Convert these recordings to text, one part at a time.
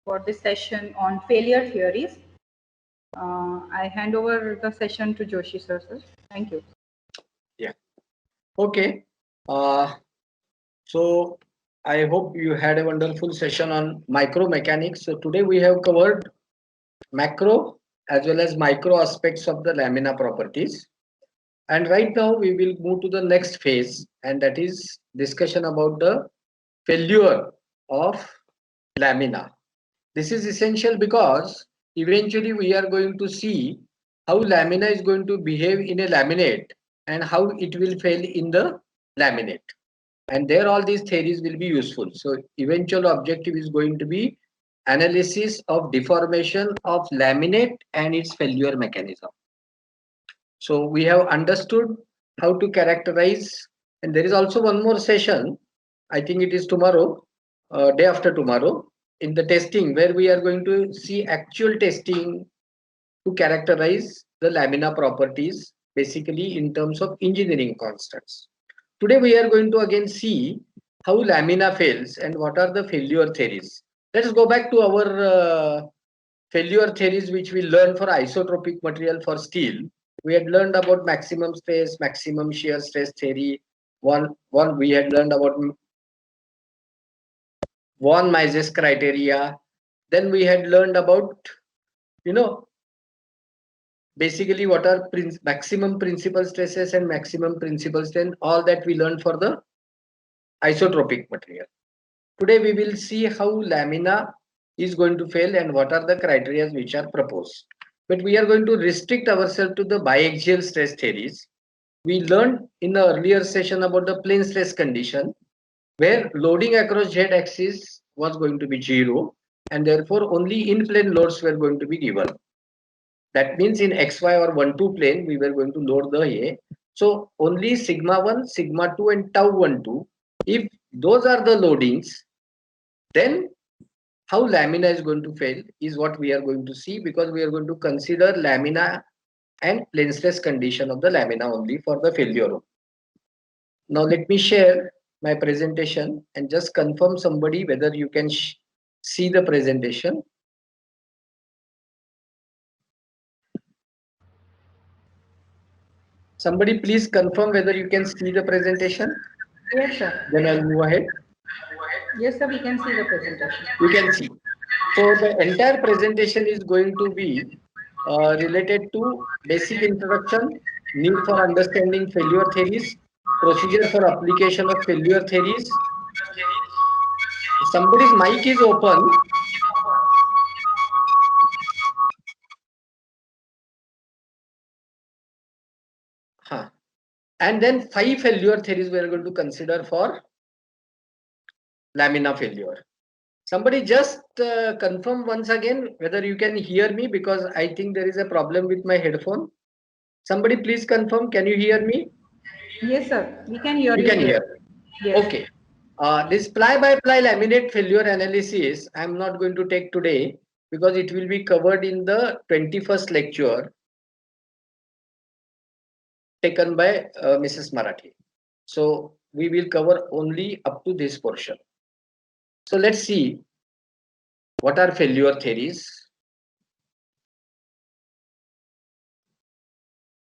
for this session on failure theories. I hand over the session to Joshi sir. Thank you. Yeah. Okay. So I hope you had a wonderful session on micro mechanics. So today we have covered macro as well as micro aspects of the lamina properties. And right now we will move to the next phase, and that is discussion about the failure of lamina. This is essential because eventually we are going to see how lamina is going to behave in a laminate and how it will fail in the laminate. And there all these theories will be useful. So eventual objective is going to be analysis of deformation of laminate and its failure mechanism. So we have understood how to characterize, and there is also one more session. I think it is tomorrow, day after tomorrow, in the testing where we are going to see actual testing to characterize the lamina properties, basically in terms of engineering constants. Today we are going to again see how lamina fails and what are the failure theories. Let us go back to our failure theories which we learned for isotropic material for steel. We had learned about maximum stress, maximum shear stress theory. One we had learned about von Mises criteria. Then we had learned about, you know, basically what are maximum principal stresses and maximum principal strain, all that we learned for the isotropic material. Today we will see how lamina is going to fail and what are the criteria which are proposed. But we are going to restrict ourselves to the biaxial stress theories. We learned in the earlier session about the plane stress condition where loading across z axis was going to be 0 and therefore only in plane loads were going to be given. That means in xy or 1-2 plane we were going to load the A. So only sigma 1, sigma 2 and tau 1, 2. If those are the loadings, then how lamina is going to fail is what we are going to see, because we are going to consider lamina and plane stress condition of the lamina only for the failure. Now let me share my presentation and just confirm somebody whether you can see the presentation. Somebody please confirm whether you can see the presentation. Yes, sir. Then I'll move ahead. Yes, sir. We can see the presentation. You can see. So the entire presentation is going to be related to basic introduction, need for understanding failure theories, procedure for application of failure theories. Somebody's mic is open. Huh. And then 5 failure theories we are going to consider for lamina failure. Somebody just confirm once again whether you can hear me, because I think there is a problem with my headphone. Somebody please confirm, can you hear me? Yes, sir. We can hear You you can clearly. hear. Yes. Okay. This ply-by-ply laminate failure analysis I am not going to take today because it will be covered in the 21st lecture taken by Mrs. Marathi. So we will cover only up to this portion. So let's see what are failure theories.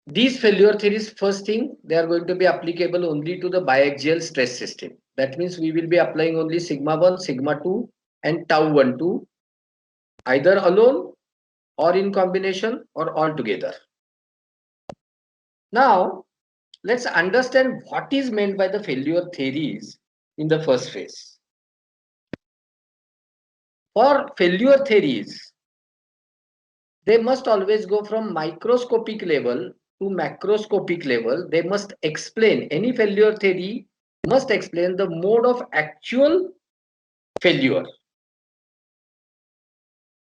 These failure theories, first thing, they are going to be applicable only to the biaxial stress system. That means we will be applying only sigma 1, sigma 2 and tau 1, 2 either alone or in combination or all together. Now, let's understand what is meant by the failure theories in the first phase. For failure theories, they must always go from microscopic level to macroscopic level. They must explain, any failure theory must explain the mode of actual failure.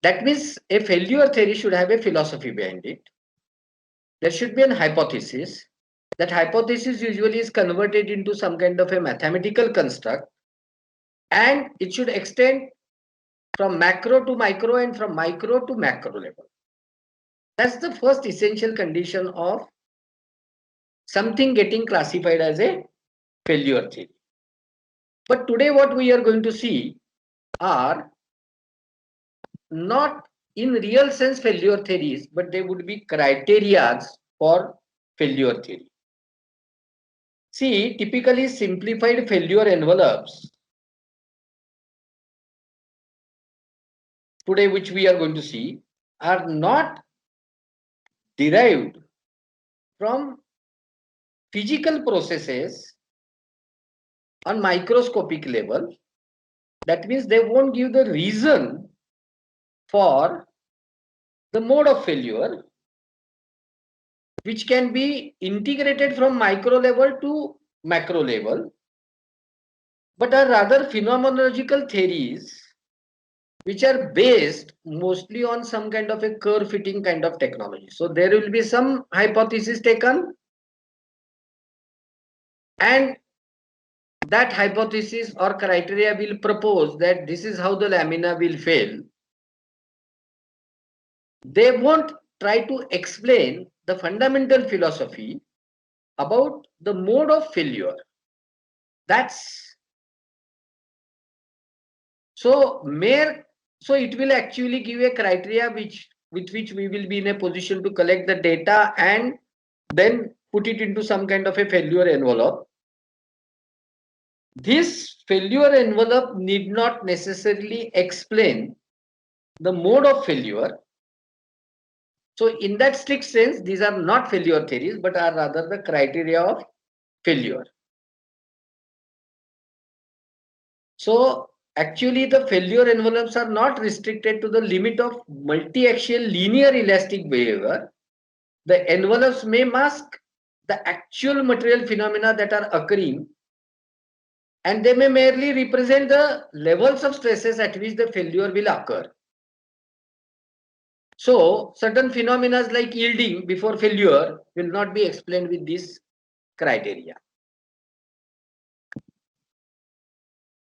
That means a failure theory should have a philosophy behind it. There should be an hypothesis. That hypothesis usually is converted into some kind of a mathematical construct, and it should extend from macro to micro and from micro to macro level. That's the first essential condition of something getting classified as a failure theory. But today what we are going to see are not in real sense failure theories, but they would be criteria for failure theory. See, typically simplified failure envelopes today, which we are going to see, are not derived from physical processes on microscopic level. That means they won't give the reason for the mode of failure, which can be integrated from micro level to macro level, but are rather phenomenological theories which are based mostly on some kind of a curve fitting kind of technology. So there will be some hypothesis taken, and that hypothesis or criteria will propose that this is how the lamina will fail. They won't try to explain the fundamental philosophy about the mode of failure. That's so mere. So it will actually give a criteria with which we will be in a position to collect the data and then put it into some kind of a failure envelope. This failure envelope need not necessarily explain the mode of failure. So in that strict sense, these are not failure theories, but are rather the criteria of failure. So actually the failure envelopes are not restricted to the limit of multi-axial linear elastic behavior. The envelopes may mask the actual material phenomena that are occurring, and they may merely represent the levels of stresses at which the failure will occur. So certain phenomena like yielding before failure will not be explained with this criteria.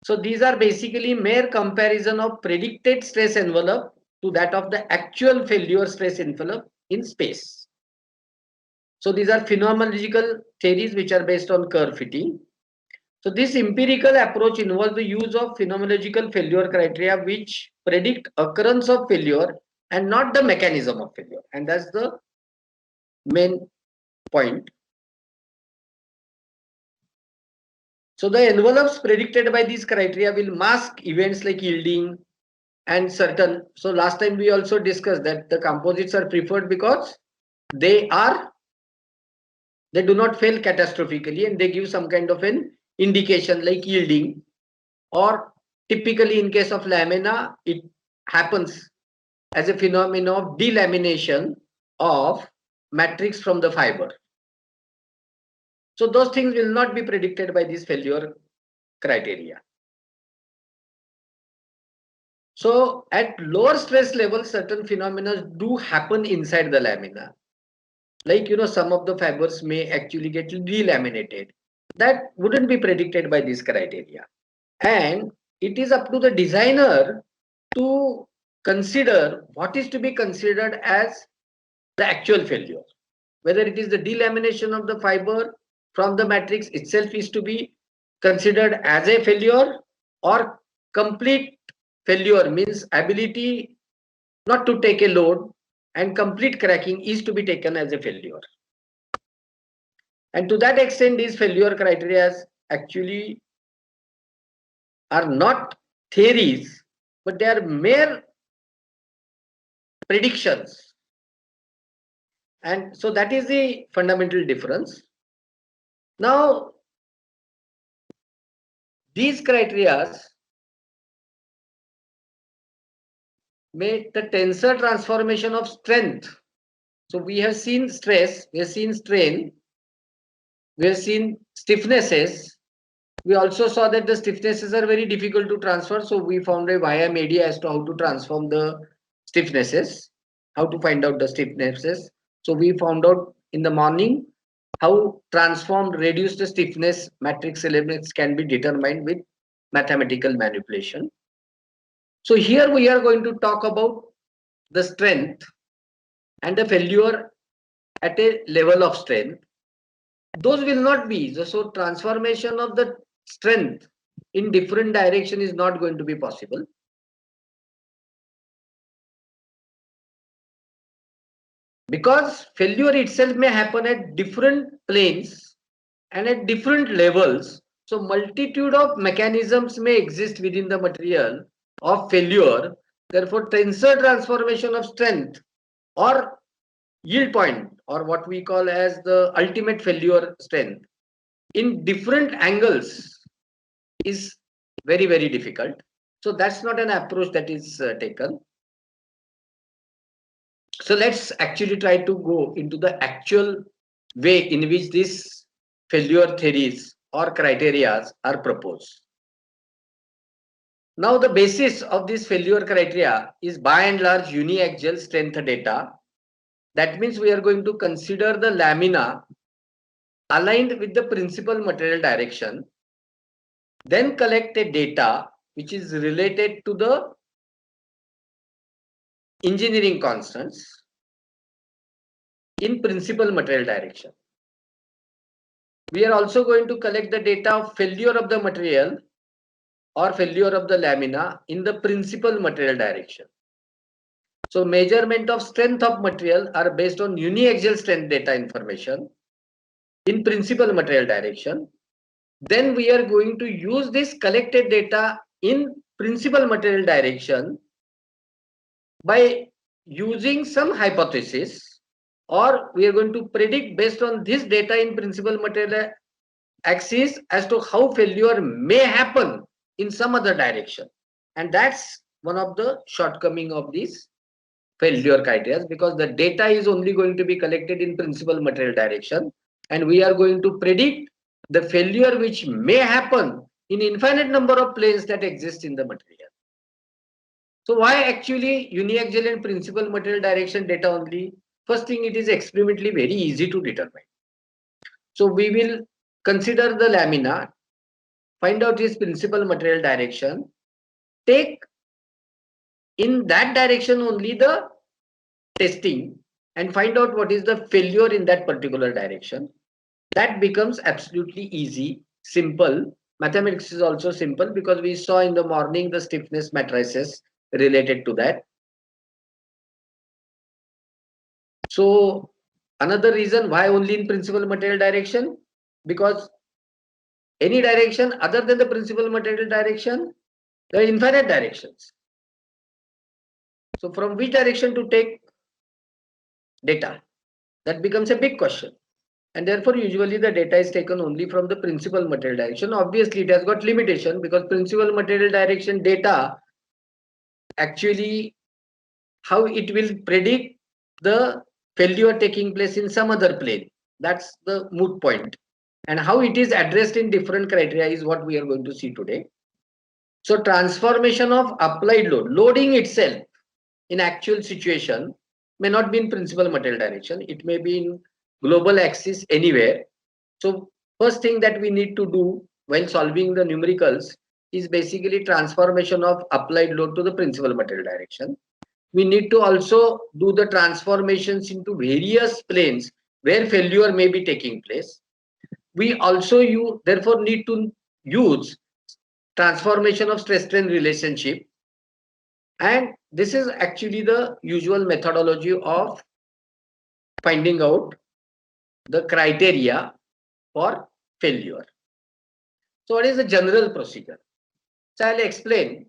So these are basically mere comparison of predicted stress envelope to that of the actual failure stress envelope in space. So these are phenomenological theories which are based on curve fitting. So this empirical approach involves the use of phenomenological failure criteria which predict occurrence of failure and not the mechanism of failure. And that's the main point. So the envelopes predicted by these criteria will mask events like yielding and certain. So last time we also discussed that the composites are preferred because they do not fail catastrophically and they give some kind of an indication like yielding, or typically in case of lamina it happens as a phenomenon of delamination of matrix from the fiber. So those things will not be predicted by this failure criteria. So at lower stress levels, certain phenomena do happen inside the lamina. Like, some of the fibers may actually get delaminated. That wouldn't be predicted by this criteria. And it is up to the designer to consider what is to be considered as the actual failure. Whether it is the delamination of the fiber from the matrix itself is to be considered as a failure, or complete failure means ability not to take a load and complete cracking is to be taken as a failure. And to that extent, these failure criteria actually are not theories, but they are mere predictions. And so that is the fundamental difference. Now, these criteria make the tensor transformation of strength. So we have seen stress, we have seen strain, we have seen stiffnesses. We also saw that the stiffnesses are very difficult to transfer. So we found a via media as to how to transform the stiffnesses, how to find out the stiffnesses. So we found out in the morning how transformed reduced stiffness matrix elements can be determined with mathematical manipulation. So here we are going to talk about the strength and the failure at a level of strength. Those will not be, so transformation of the strength in different direction is not going to be possible. because failure itself may happen at different planes and at different levels. So multitude of mechanisms may exist within the material of failure. Therefore, tensor transformation of strength or yield point, or what we call as the ultimate failure strength, in different angles is very, very difficult. So that's not an approach that is taken. So let's actually try to go into the actual way in which these failure theories or criteria are proposed. Now the basis of this failure criteria is by and large uniaxial strength data. That means we are going to consider the lamina aligned with the principal material direction, then collect a data which is related to the engineering constants in principal material direction. We are also going to collect the data of failure of the material or failure of the lamina in the principal material direction. So measurement of strength of material are based on uniaxial strength data information in principal material direction. Then we are going to use this collected data in principal material direction by using some hypothesis, or we are going to predict based on this data in principal material axis as to how failure may happen in some other direction. And that's one of the shortcoming of these failure criteria, because the data is only going to be collected in principal material direction, and we are going to predict the failure which may happen in infinite number of planes that exist in the material. So why actually uniaxial and principal material direction data only? First thing, it is experimentally very easy to determine. So we will consider the lamina, find out its principal material direction, take in that direction only the testing, and find out what is the failure in that particular direction. That becomes absolutely easy, simple. Mathematics is also simple because we saw in the morning the stiffness matrices related to that. So another reason why only in principal material direction, because any direction other than the principal material direction, there are infinite directions. So from which direction to take data? That becomes a big question. And therefore, usually the data is taken only from the principal material direction. Obviously, it has got limitation because principal material direction data actually how it will predict the failure taking place in some other plane. That's the moot point. And how it is addressed in different criteria is what we are going to see today. So transformation of applied load, loading itself in actual situation may not be in principal material direction. It may be in global axis anywhere. So first thing that we need to do while solving the numericals is basically transformation of applied load to the principal material direction. We need to also do the transformations into various planes where failure may be taking place. We also therefore need to use transformation of stress strain relationship, and this is actually the usual methodology of finding out the criteria for failure. So what is the general procedure? So I'll explain.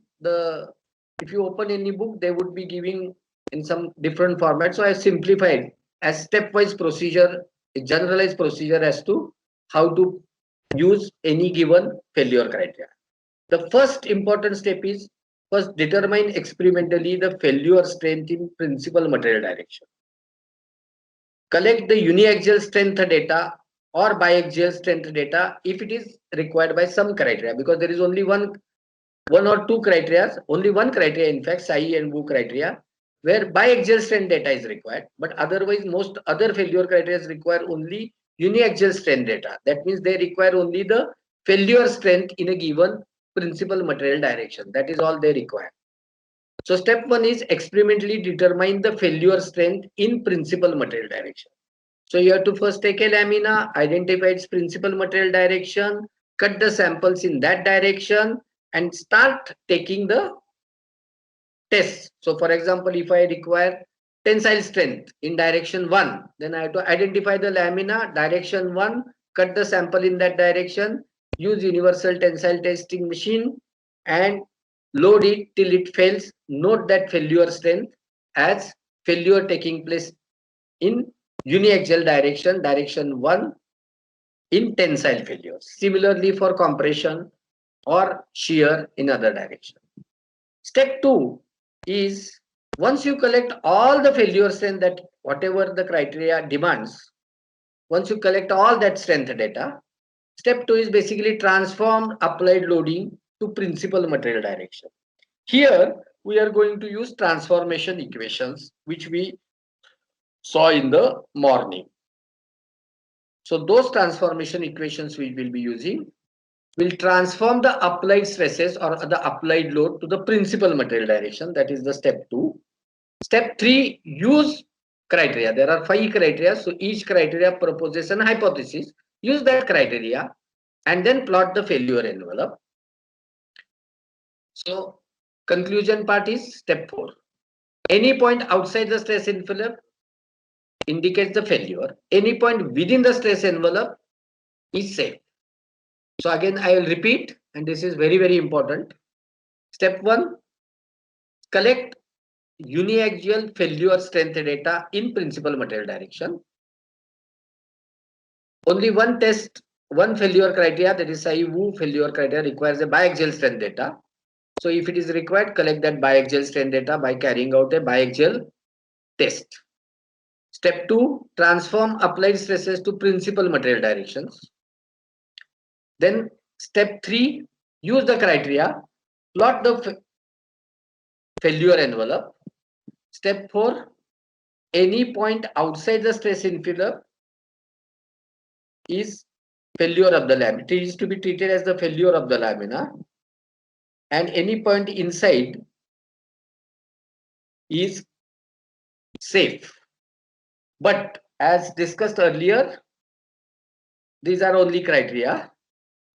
If you open any book, they would be giving in some different formats. So I simplified as stepwise procedure, a generalized procedure as to how to use any given failure criteria. The first important step is first determine experimentally the failure strength in principal material direction. Collect the uniaxial strength data or biaxial strength data if it is required by some criteria, because there is only one or two criteria, only one criteria in fact, Sai and Wu criteria, where biaxial strength data is required, but otherwise most other failure criteria require only uniaxial strength data. That means they require only the failure strength in a given principal material direction. That is all they require. So step one is experimentally determine the failure strength in principal material direction. So you have to first take a lamina, identify its principal material direction, cut the samples in that direction, and start taking the tests. So for example, if I require tensile strength in direction 1. Then I have to identify the lamina, direction 1, cut the sample in that direction, use universal tensile testing machine and load it till it fails. Note that failure strength as failure taking place in uniaxial direction, direction 1 in tensile failure. Similarly for compression or shear in other direction. Step 2 is once you collect all the failure strength that whatever the criteria demands, once you collect all that strength data, step 2 is basically transform applied loading to principal material direction. Here we are going to use transformation equations which we saw in the morning. So those transformation equations we will be using will transform the applied stresses or the applied load to the principal material direction. That is the step 2. Step 3, use criteria. There are 5 criteria. So each criteria proposes an hypothesis. Use that criteria and then plot the failure envelope. So conclusion part is step 4. Any point outside the stress envelope indicates the failure. Any point within the stress envelope is safe. So again, I will repeat, and this is very, very important. Step 1, collect uniaxial failure strength data in principal material direction. Only one test, one failure criteria, that is Sai-Wu failure criteria, requires a biaxial strength data. So if it is required, collect that biaxial strength data by carrying out a biaxial test. Step 2, transform applied stresses to principal material directions. Then step 3, use the criteria, plot the failure envelope. Step 4, any point outside the stress envelope is failure of the lamina. It is to be treated as the failure of the lamina, and any point inside is safe. But as discussed earlier, these are only criteria.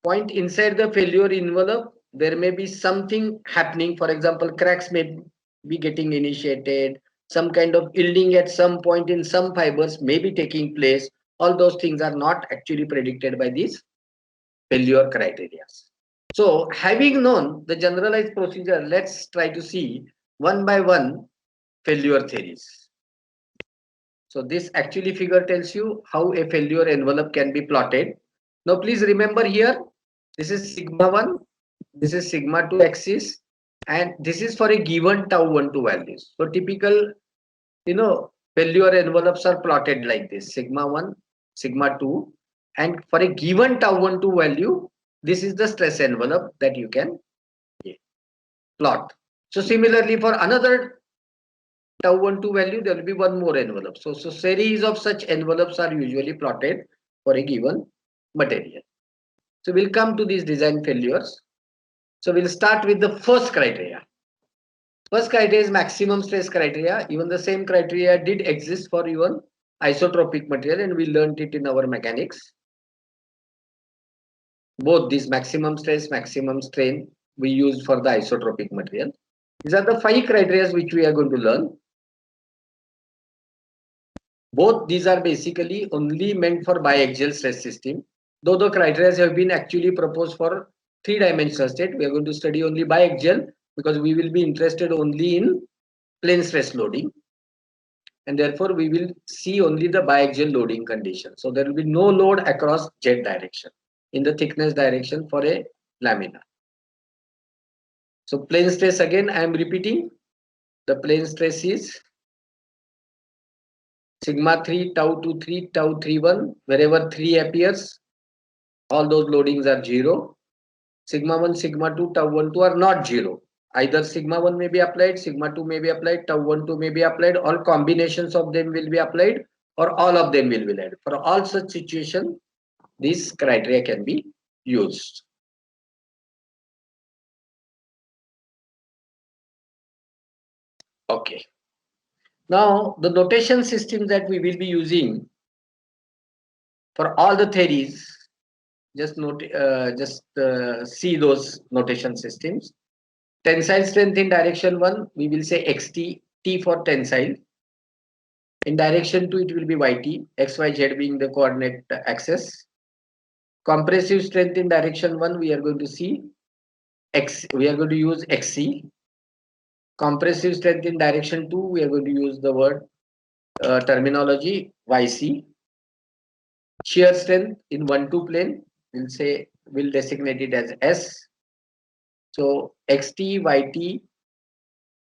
Point inside the failure envelope, there may be something happening. For example, cracks may be getting initiated, some kind of yielding at some point in some fibers may be taking place. All those things are not actually predicted by these failure criteria. So having known the generalized procedure, let's try to see one by one failure theories. So this actually figure tells you how a failure envelope can be plotted. Now please remember here, this is sigma 1, this is sigma 2 axis, and this is for a given tau 1 2 values. So typical, failure envelopes are plotted like this, sigma 1, sigma 2, and for a given tau 1 2 value, this is the stress envelope that you can plot. So similarly for another tau 1 2 value, there will be one more envelope. So series of such envelopes are usually plotted for a given material. So we'll come to these design failures. So we'll start with the first criteria. First criteria is maximum stress criteria. Even the same criteria did exist for even isotropic material, and we learned it in our mechanics. Both these maximum stress, maximum strain we use for the isotropic material. These are the 5 criteria which we are going to learn. Both these are basically only meant for biaxial stress system. Though the criteria have been actually proposed for 3-dimensional state, we are going to study only biaxial because we will be interested only in plane stress loading. And therefore, we will see only the biaxial loading condition. So there will be no load across z direction in the thickness direction for a lamina. So plane stress, again, I am repeating, the plane stress is sigma 3, tau 2, 3, tau 3, 1. Wherever 3 appears, all those loadings are 0. Sigma 1, sigma 2, tau 1, 2 are not 0. Either sigma 1 may be applied, sigma 2 may be applied, tau 1, 2 may be applied, all combinations of them will be applied, or all of them will be applied. For all such situations, these criteria can be used. Okay. Now, the notation system that we will be using for all the theories, just see those notation systems. Tensile strength in direction 1, we will say xt, T for tensile. In direction 2, it will be YT, XYZ being the coordinate axis. Compressive strength in direction 1, we are going to see X, we are going to use XC. Compressive strength in direction 2, we are going to use the word terminology YC. Shear strength in 1-2 plane, we'll designate it as S. So XT, YT,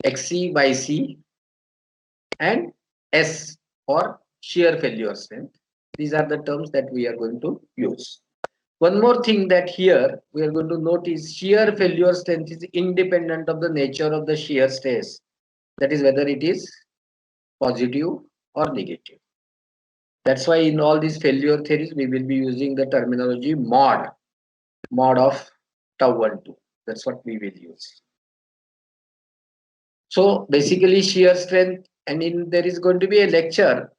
XC, YC, and S for shear failure strength. These are the terms that we are going to use. One more thing that here we are going to note is shear failure strength is independent of the nature of the shear stress. That is whether it is positive or negative. That's why in all these failure theories, we will be using the terminology mod of tau 1 2. That's what we will use. So basically shear strength, and there is going to be a lecture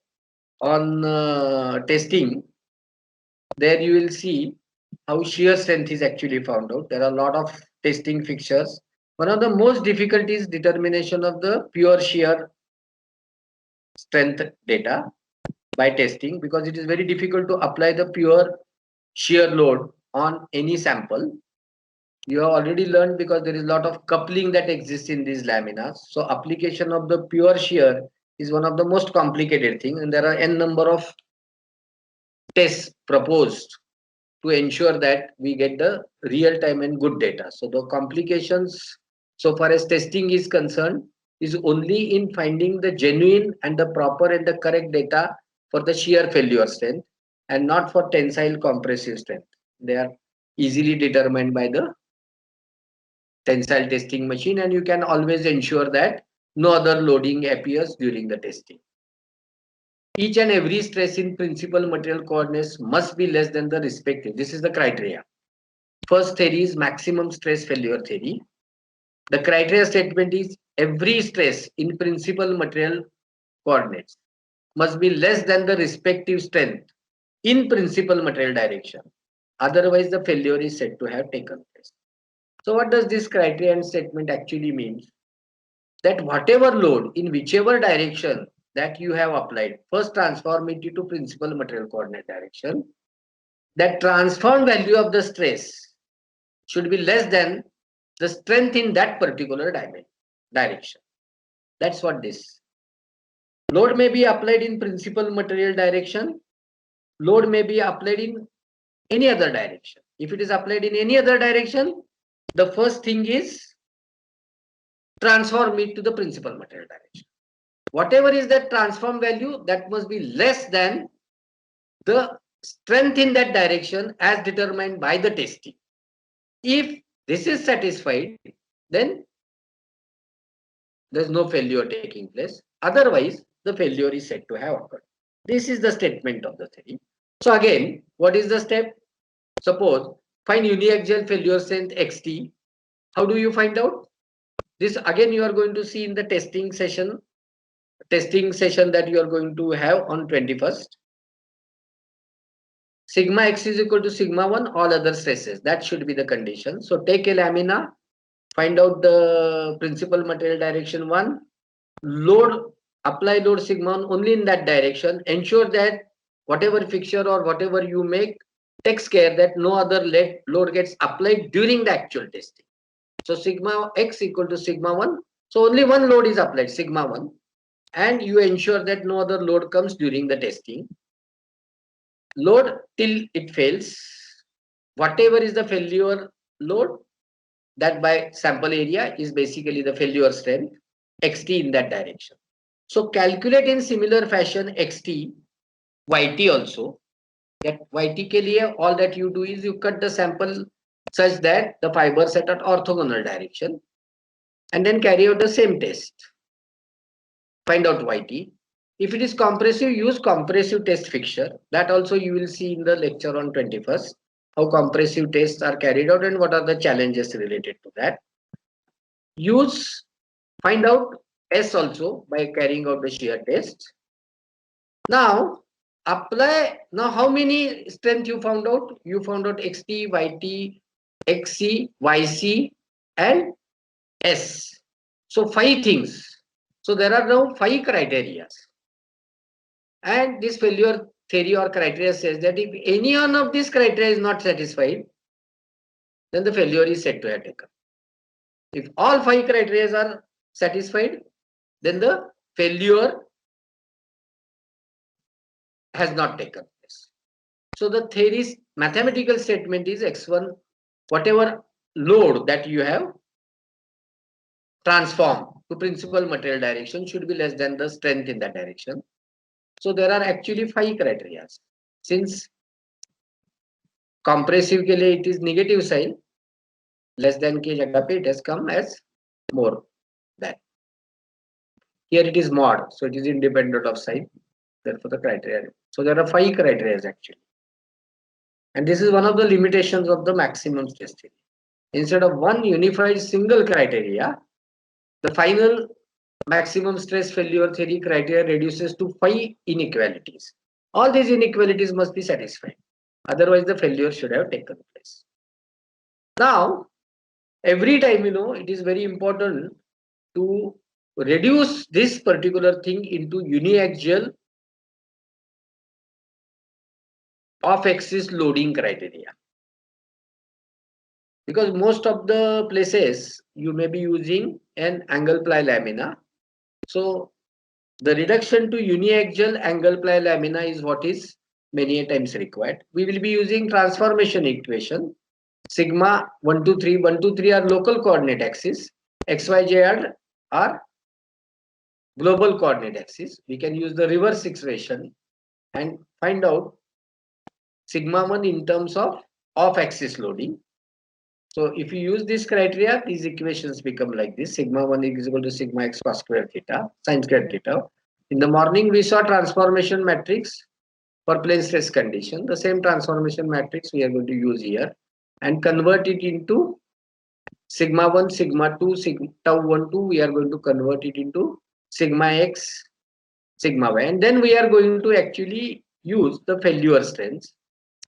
on testing. There you will see how shear strength is actually found out. There are a lot of testing fixtures. One of the most difficult is determination of the pure shear strength data by testing, because it is very difficult to apply the pure shear load on any sample. You have already learned, because there is a lot of coupling that exists in these laminas. So application of the pure shear is one of the most complicated thing, and there are n number of tests proposed to ensure that we get the real time and good data. So the complications so far as testing is concerned is only in finding the genuine and the proper and the correct data for the shear failure strength, and not for tensile compressive strength. They are easily determined by the tensile testing machine, and you can always ensure that no other loading appears during the testing. Each and every stress in principal material coordinates must be less than the respective. This is the criteria. First theory is maximum stress failure theory. The criteria statement is every stress in principal material coordinates must be less than the respective strength in principal material direction. Otherwise, the failure is said to have taken place. So what does this criterion statement actually mean? That whatever load in whichever direction that you have applied, first transform it into principal material coordinate direction. That transformed value of the stress should be less than the strength in that particular direction. That's what this. Load may be applied in principal material direction. Load may be applied in any other direction. If it is applied in any other direction, the first thing is transform it to the principal material direction. Whatever is that transform value, that must be less than the strength in that direction as determined by the testing. If this is satisfied, then there's no failure taking place. Otherwise, the failure is said to have occurred. This is the statement of the theory. So again, what is the step? Suppose find uniaxial failure strength xt. How do you find out? This again you are going to see in the testing session that you are going to have on 21st. Sigma x is equal to sigma 1, all other stresses. That should be the condition. So take a lamina, find out the principal material direction 1, load, apply load sigma 1 only in that direction. Ensure that whatever fixture or whatever you make takes care that no other load gets applied during the actual testing. So sigma x equal to sigma 1. So only one load is applied, sigma 1. And you ensure that no other load comes during the testing. Load till it fails. Whatever is the failure load, that by sample area is basically the failure strength, xt in that direction. So calculate in similar fashion xt, yt also. That yt ke liye, all that you do is you cut the sample such that the fibers at an orthogonal direction, and then carry out the same test. Find out yt. If it is compressive, use compressive test fixture. That also you will see in the lecture on 21st, how compressive tests are carried out and what are the challenges related to that. Find out S also by carrying out the shear test. Now apply. Now how many strength you found out? You found out xt, yt, xc, yc, and S. So 5 things. So there are now 5 criteria. And this failure theory or criteria says that if any one of these criteria is not satisfied, then the failure is said to have taken. If all 5 criteria are satisfied, then the failure has not taken place. So the theory's mathematical statement is x1, whatever load that you have transformed to principal material direction should be less than the strength in that direction. So there are actually 5 criteria. Since compressive के लिए it is negative sign, less than के जगह पे it has come as more than. Here it is mod, so it is independent of sign. Therefore the criteria. So there are 5 criteria actually. And this is one of the limitations of the maximum stress theory. Instead of one unified single criteria, the final maximum stress failure theory criteria reduces to 5 inequalities. All these inequalities must be satisfied. Otherwise, the failure should have taken place. Now, every time, it is very important to reduce this particular thing into uniaxial off-axis loading criteria. Because most of the places you may be using an angle ply lamina. So the reduction to uniaxial angle ply lamina is what is many a times required. We will be using transformation equation. Sigma 1, 2, 3. 1, 2, 3 are local coordinate axis. X, Y, Z are global coordinate axis. We can use the reverse equation and find out sigma 1 in terms of off-axis loading. So if you use this criteria, these equations become like this. Sigma 1 is equal to sigma x cos square theta, sin square theta. In the morning, we saw transformation matrix for plane stress condition. The same transformation matrix we are going to use here and convert it into sigma 1, sigma 2, sigma tau 1, 2. We are going to convert it into sigma x, sigma y. And then we are going to actually use the failure strength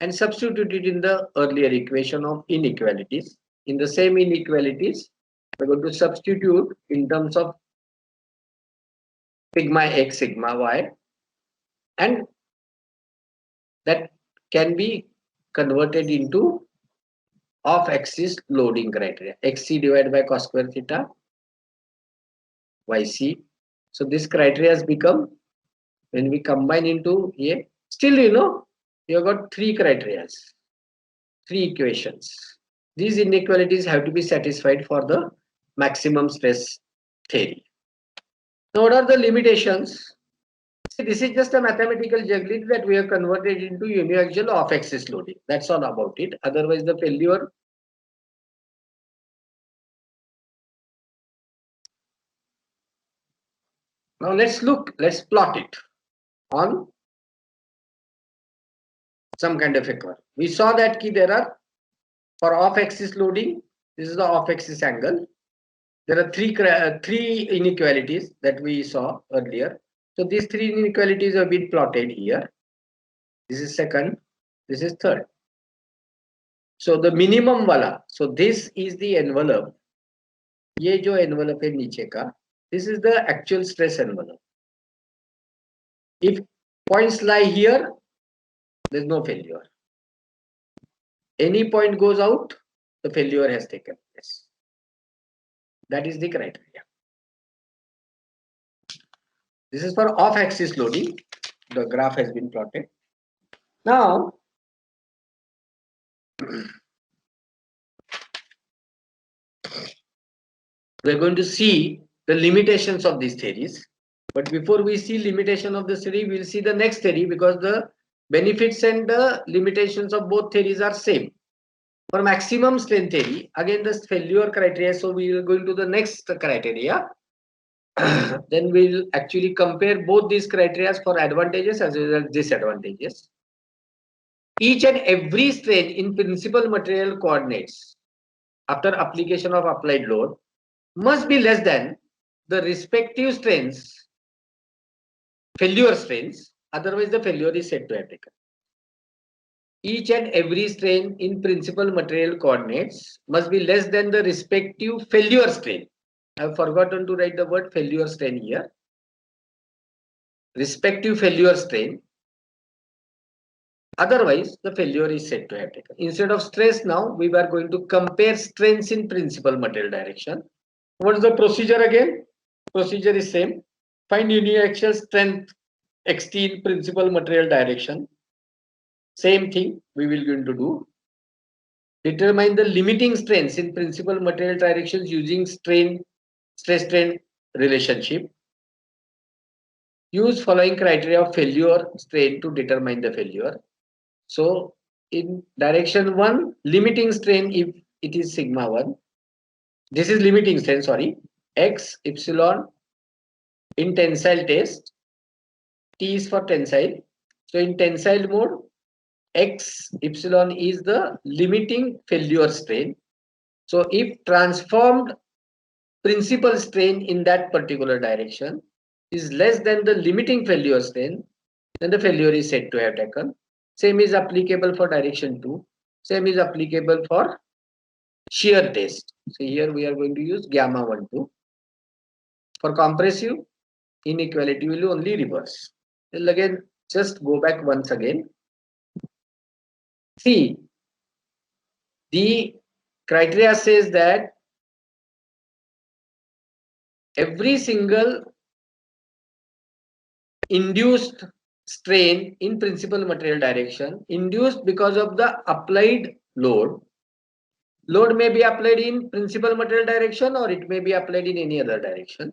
and substitute it in the earlier equation of inequalities. In the same inequalities, we're going to substitute in terms of sigma x, sigma y, and that can be converted into off-axis loading criteria. Xc divided by cos square theta, yc. So this criteria has become, when we combine into A, still you have got 3 criteria, 3 equations. These inequalities have to be satisfied for the maximum stress theory. Now, what are the limitations? See, this is just a mathematical juggling that we have converted into uniaxial off-axis loading. That's all about it. Otherwise, the failure. Now, let's plot it on some kind of a curve. We saw that there are, for off-axis loading, this is the off-axis angle. There are 3 inequalities that we saw earlier. So these 3 inequalities have been plotted here. This is second, this is third. So the minimum wala, so this is the envelope. ये जो envelope है नीचे का, this is the actual stress envelope. If points lie here, there is no failure. Any point goes out, the failure has taken place. That is the criteria. This is for off-axis loading. The graph has been plotted. Now, we're going to see the limitations of these theories. But before we see limitation of this theory, we'll see the next theory, because the benefits and the limitations of both theories are same. For maximum strength theory, again the failure criteria. So we will go into the next criteria. Then we'll actually compare both these criteria for advantages as well as disadvantages. Each and every strain in principal material coordinates after application of applied load must be less than the respective strains, failure strains, otherwise the failure is said to have taken. Each and every strain in principal material coordinates must be less than the respective failure strain. I have forgotten to write the word failure strain here. respective failure strain. Otherwise, the failure is said to have taken. Instead of stress, now we are going to compare strengths in principal material direction. What is the procedure again? Procedure is same. Find uniaxial strength xt in principal material direction. Same thing we will going to do. Determine the limiting strengths in principal material directions using stress strain relationship. Use following criteria of failure strain to determine the failure. So in direction 1, limiting strain, if it is sigma 1, this is limiting strain, sorry, x epsilon in tensile test, T is for tensile. So in tensile mode, x epsilon is the limiting failure strain. So if transformed principal strain in that particular direction is less than the limiting failure strain, then the failure is said to have taken. Same is applicable for direction 2. Same is applicable for shear test. So here we are going to use gamma 1, 2. For compressive, inequality will only reverse. Well, again, just go back once again. See, the criteria says that every single induced strain in principal material direction induced because of the applied load. Load may be applied in principal material direction or it may be applied in any other direction.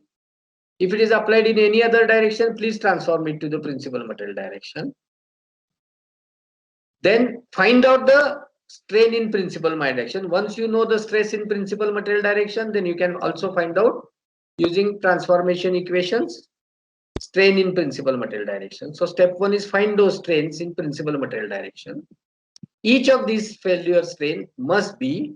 If it is applied in any other direction, please transform it to the principal material direction. Then find out the strain in principal material direction. Once you know the stress in principal material direction, then you can also find out using transformation equations strain in principal material direction. So step 1 is find those strains in principal material direction. Each of these failure strain must be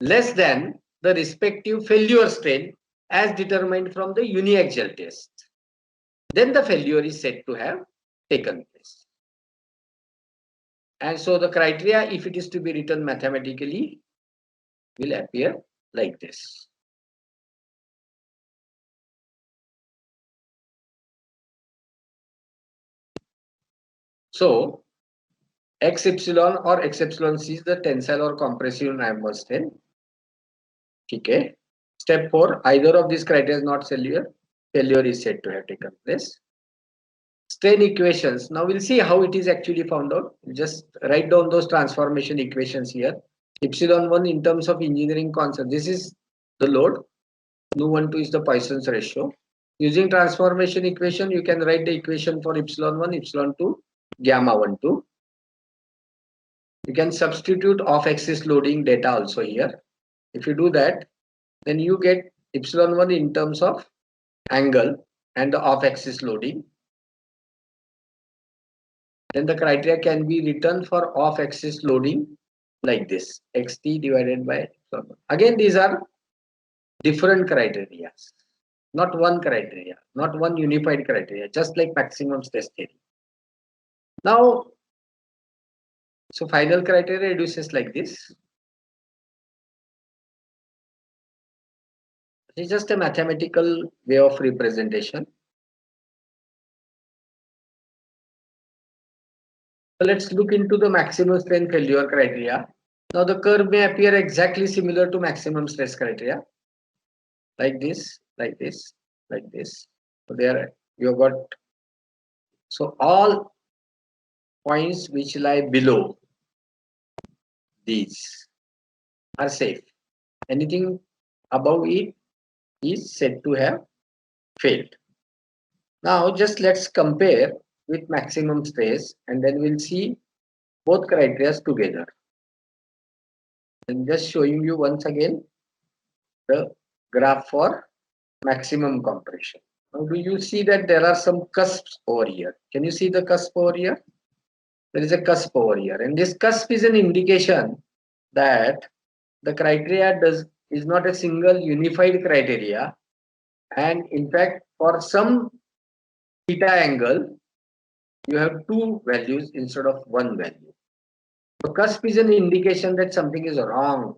less than the respective failure strain as determined from the uniaxial test. Then the failure is said to have taken place. And so the criteria, if it is to be written mathematically, will appear like this. So x epsilon or x epsilon c is the tensile or compressive member strain. Okay. Step 4, either of these criteria is not failure is said to have taken place. Strain equations. Now we'll see how it is actually found out. Just write down those transformation equations here. Epsilon 1 in terms of engineering concept. This is the load. Nu1 2 is the Poisson's ratio. Using transformation equation, you can write the equation for epsilon 1, epsilon 2, gamma 1, 2. You can substitute off-axis loading data also here. If you do that, then you get epsilon 1 in terms of angle and the off-axis loading. Then the criteria can be written for off-axis loading like this, xt divided by epsilon 1. Again, these are different criteria, not one criteria, not one unified criteria, just like maximum stress theory. Now, so final criteria reduces like this. It's just a mathematical way of representation. So let's look into the maximum strain failure criteria. Now the curve may appear exactly similar to maximum stress criteria. Like this, like this, like this. So there you have got, so all points which lie below these are safe. Anything above it is said to have failed. Now just let's compare with maximum stress and then we'll see both criteria together. I'm just showing you once again the graph for maximum compression. Now do you see that there are some cusps over here? Can you see the cusp over here? There is a cusp over here, and this cusp is an indication that the criteria is not a single unified criteria, and in fact for some theta angle you have two values instead of one value. The cusp is an indication that something is wrong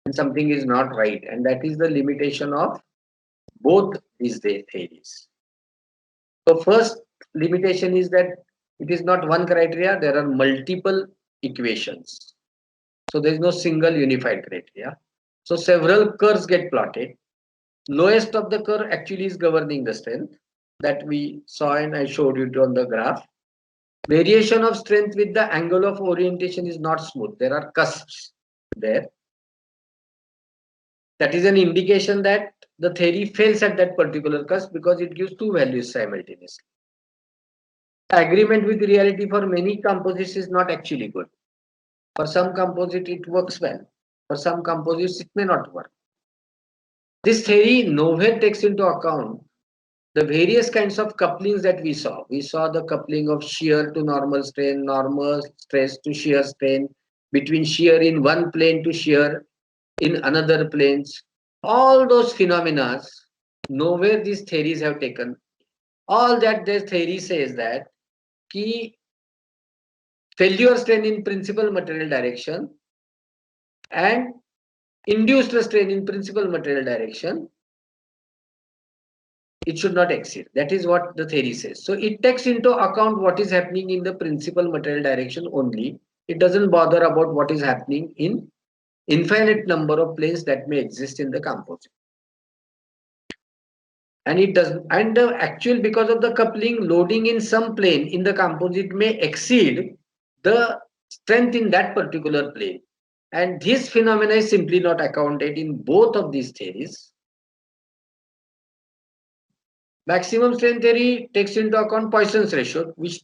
and something is not right, and that is the limitation of both these theories. So first limitation is that it is not one criteria, there are multiple equations. So there is no single unified criteria. So several curves get plotted. Lowest of the curve actually is governing the strength that we saw and I showed you on the graph. Variation of strength with the angle of orientation is not smooth. There are cusps there. That is an indication that the theory fails at that particular cusp because it gives two values simultaneously. Agreement with reality for many composites is not actually good. For some composite it works well. For some composites it may not work. This theory nowhere takes into account the various kinds of couplings that we saw. We saw the coupling of shear to normal stress to shear strain, between shear in one plane to shear in another planes. All those phenomena, nowhere these theories have taken. All that their theory says that key failure strain in principal material direction and induced strain in principal material direction, it should not exceed. That is what the theory says. So it takes into account what is happening in the principal material direction only. It doesn't bother about what is happening in infinite number of planes that may exist in the composite. And it does, and the actual, because of the coupling, loading in some plane in the composite may exceed the strength in that particular plane. And this phenomena is simply not accounted in both of these theories. Maximum strain theory takes into account Poisson's ratio, which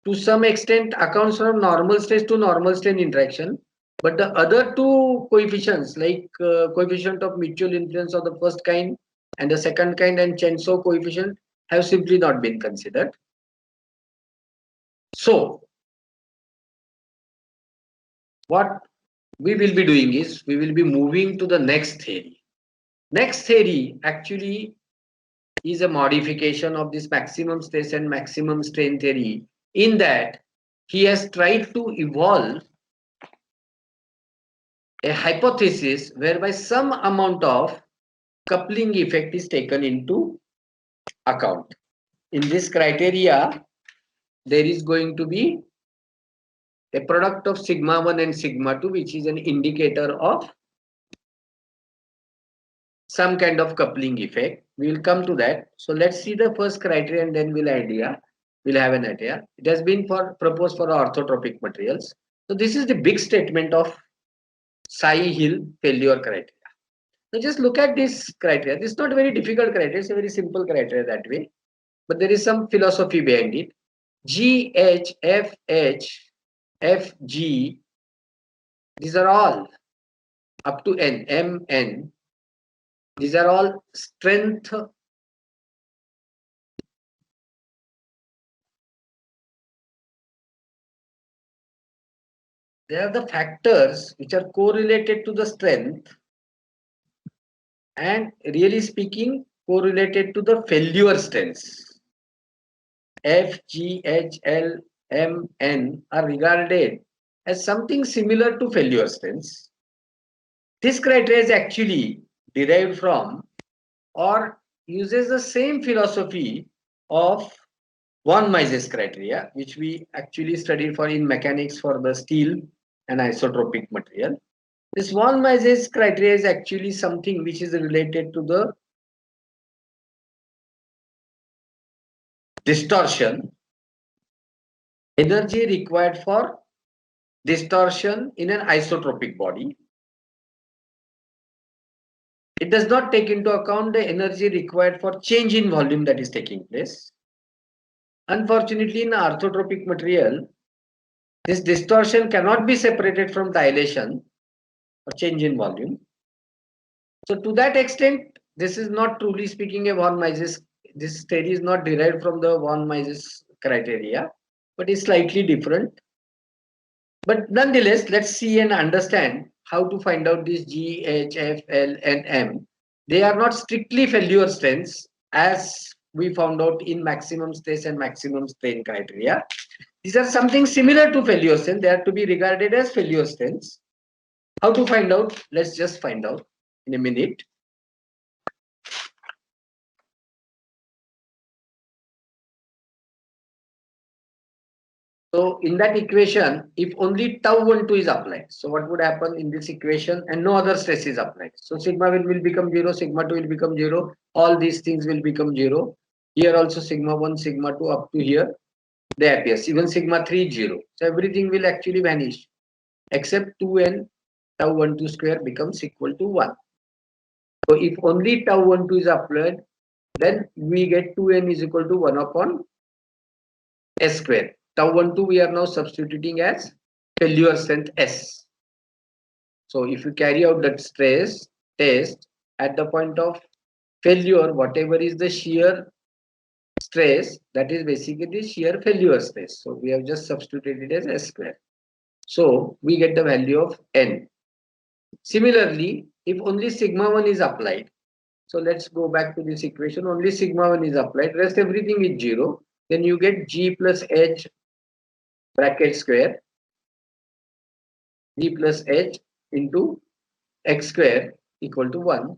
to some extent accounts for normal stress to normal strain interaction. But the other two coefficients, like coefficient of mutual influence of the first kind and the second kind and Chenso coefficient, have simply not been considered. So, what we will be doing is we will be moving to the next theory. Next theory actually is a modification of this maximum stress and maximum strain theory, in that he has tried to evolve a hypothesis whereby some amount of coupling effect is taken into account. In this criteria, there is going to be a product of sigma 1 and sigma 2, which is an indicator of some kind of coupling effect. We will come to that. So let's see the first criteria and then we'll have an idea. It has been proposed for orthotropic materials. So this is the big statement of Tsai-Hill failure criteria. So just look at this criteria. This is not a very difficult criteria. It's a very simple criteria that way. But there is some philosophy behind it. G, H, F, H, F, G. These are all up to N, M, N. These are all strength they are the factors which are correlated to the strength and, really speaking, correlated to the failure strengths. F, G, H, L, M, N are regarded as something similar to failure strengths. This criteria is actually derived from or uses the same philosophy of von Mises criteria, which we actually studied for in mechanics for the steel and isotropic material. This von Mises criteria is actually something which is related to the distortion, energy required for distortion in an isotropic body. It does not take into account the energy required for change in volume that is taking place. Unfortunately, in orthotropic material, this distortion cannot be separated from dilation or change in volume. So to that extent, this is not truly speaking a von Mises. This theory is not derived from the von Mises criteria, but is slightly different. But nonetheless, let's see and understand how to find out these G, H, F, L, and M. They are not strictly failure strengths as we found out in maximum stress and maximum strain criteria. These are something similar to failure strength. They are to be regarded as failure strengths. How to find out? Let's just find out in a minute. So in that equation, if only tau12 is applied, so what would happen in this equation, and no other stress is applied? So sigma 1 will become 0, sigma 2 will become 0, all these things will become 0. Here also sigma 1, sigma 2 up to here, they appear. Even sigma 3 is 0. So everything will actually vanish except 2n tau12 square becomes equal to 1. So if only tau12 is applied, then we get 2n is equal to 1 upon s square. Tau12 we are now substituting as failure strength S. So if you carry out that stress test at the point of failure, whatever is the shear stress, that is basically shear failure stress. So we have just substituted it as S square. So we get the value of N. Similarly, if only sigma 1 is applied, so let's go back to this equation, only sigma 1 is applied, rest everything is 0, then you get G plus H bracket square, G plus H into X square equal to 1.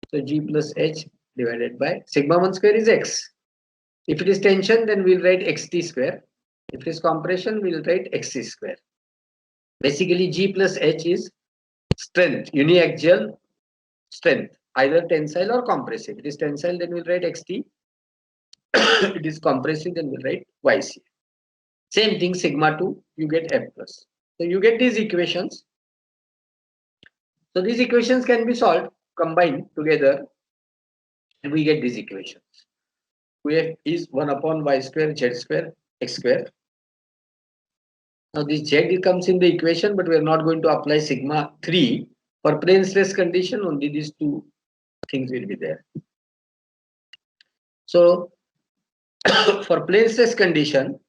So G plus H divided by sigma 1 square is X. If it is tension, then we'll write XT square. If it is compression, we'll write XC square. Basically, G plus H is strength, uniaxial strength, either tensile or compressive. If it is tensile, then we'll write XT. It is compressive, then we'll write YC. Same thing, sigma 2, you get F plus. So you get these equations. So these equations can be solved, combined together, and we get these equations. Where is 1 upon y square, z square, x square. Now this z comes in the equation, but we are not going to apply sigma 3. For plane stress condition, only these two things will be there. So for plane stress condition,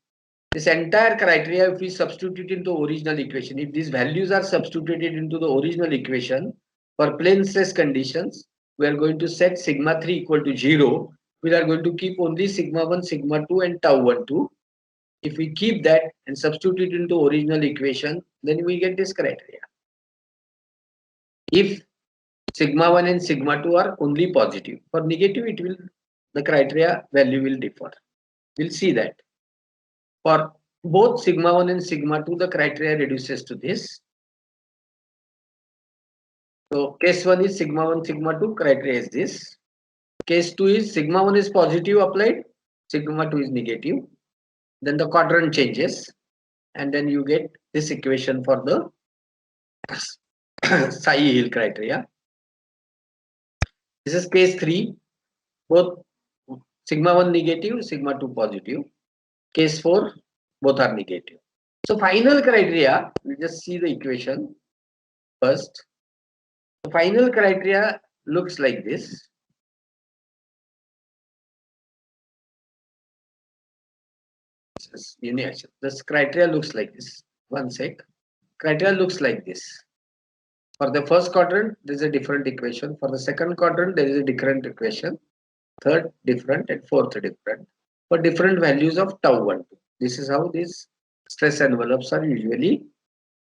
this entire criteria, if we substitute into original equation, if these values are substituted into the original equation, for plane stress conditions, we are going to set sigma 3 equal to 0. We are going to keep only sigma 1, sigma 2 and tau12. If we keep that and substitute into original equation, then we get this criteria. If sigma 1 and sigma 2 are only positive, for negative it will, the criteria value will differ. We'll see that. For both sigma 1 and sigma 2, the criteria reduces to this. So case 1 is sigma 1, sigma 2, criteria is this. Case 2 is sigma 1 is positive applied, sigma 2 is negative. Then the quadrant changes, and then you get this equation for the Tsai-Hill criteria. This is case 3, both sigma 1 negative, sigma 2 positive. Case 4, both are negative. So final criteria, we just see the equation first. The final criteria looks like this. This criteria looks like this. One sec. Criteria looks like this. For the first quadrant, there is a different equation. For the second quadrant, there is a different equation. Third different and fourth different. For different values of tau12. This is how these stress envelopes are usually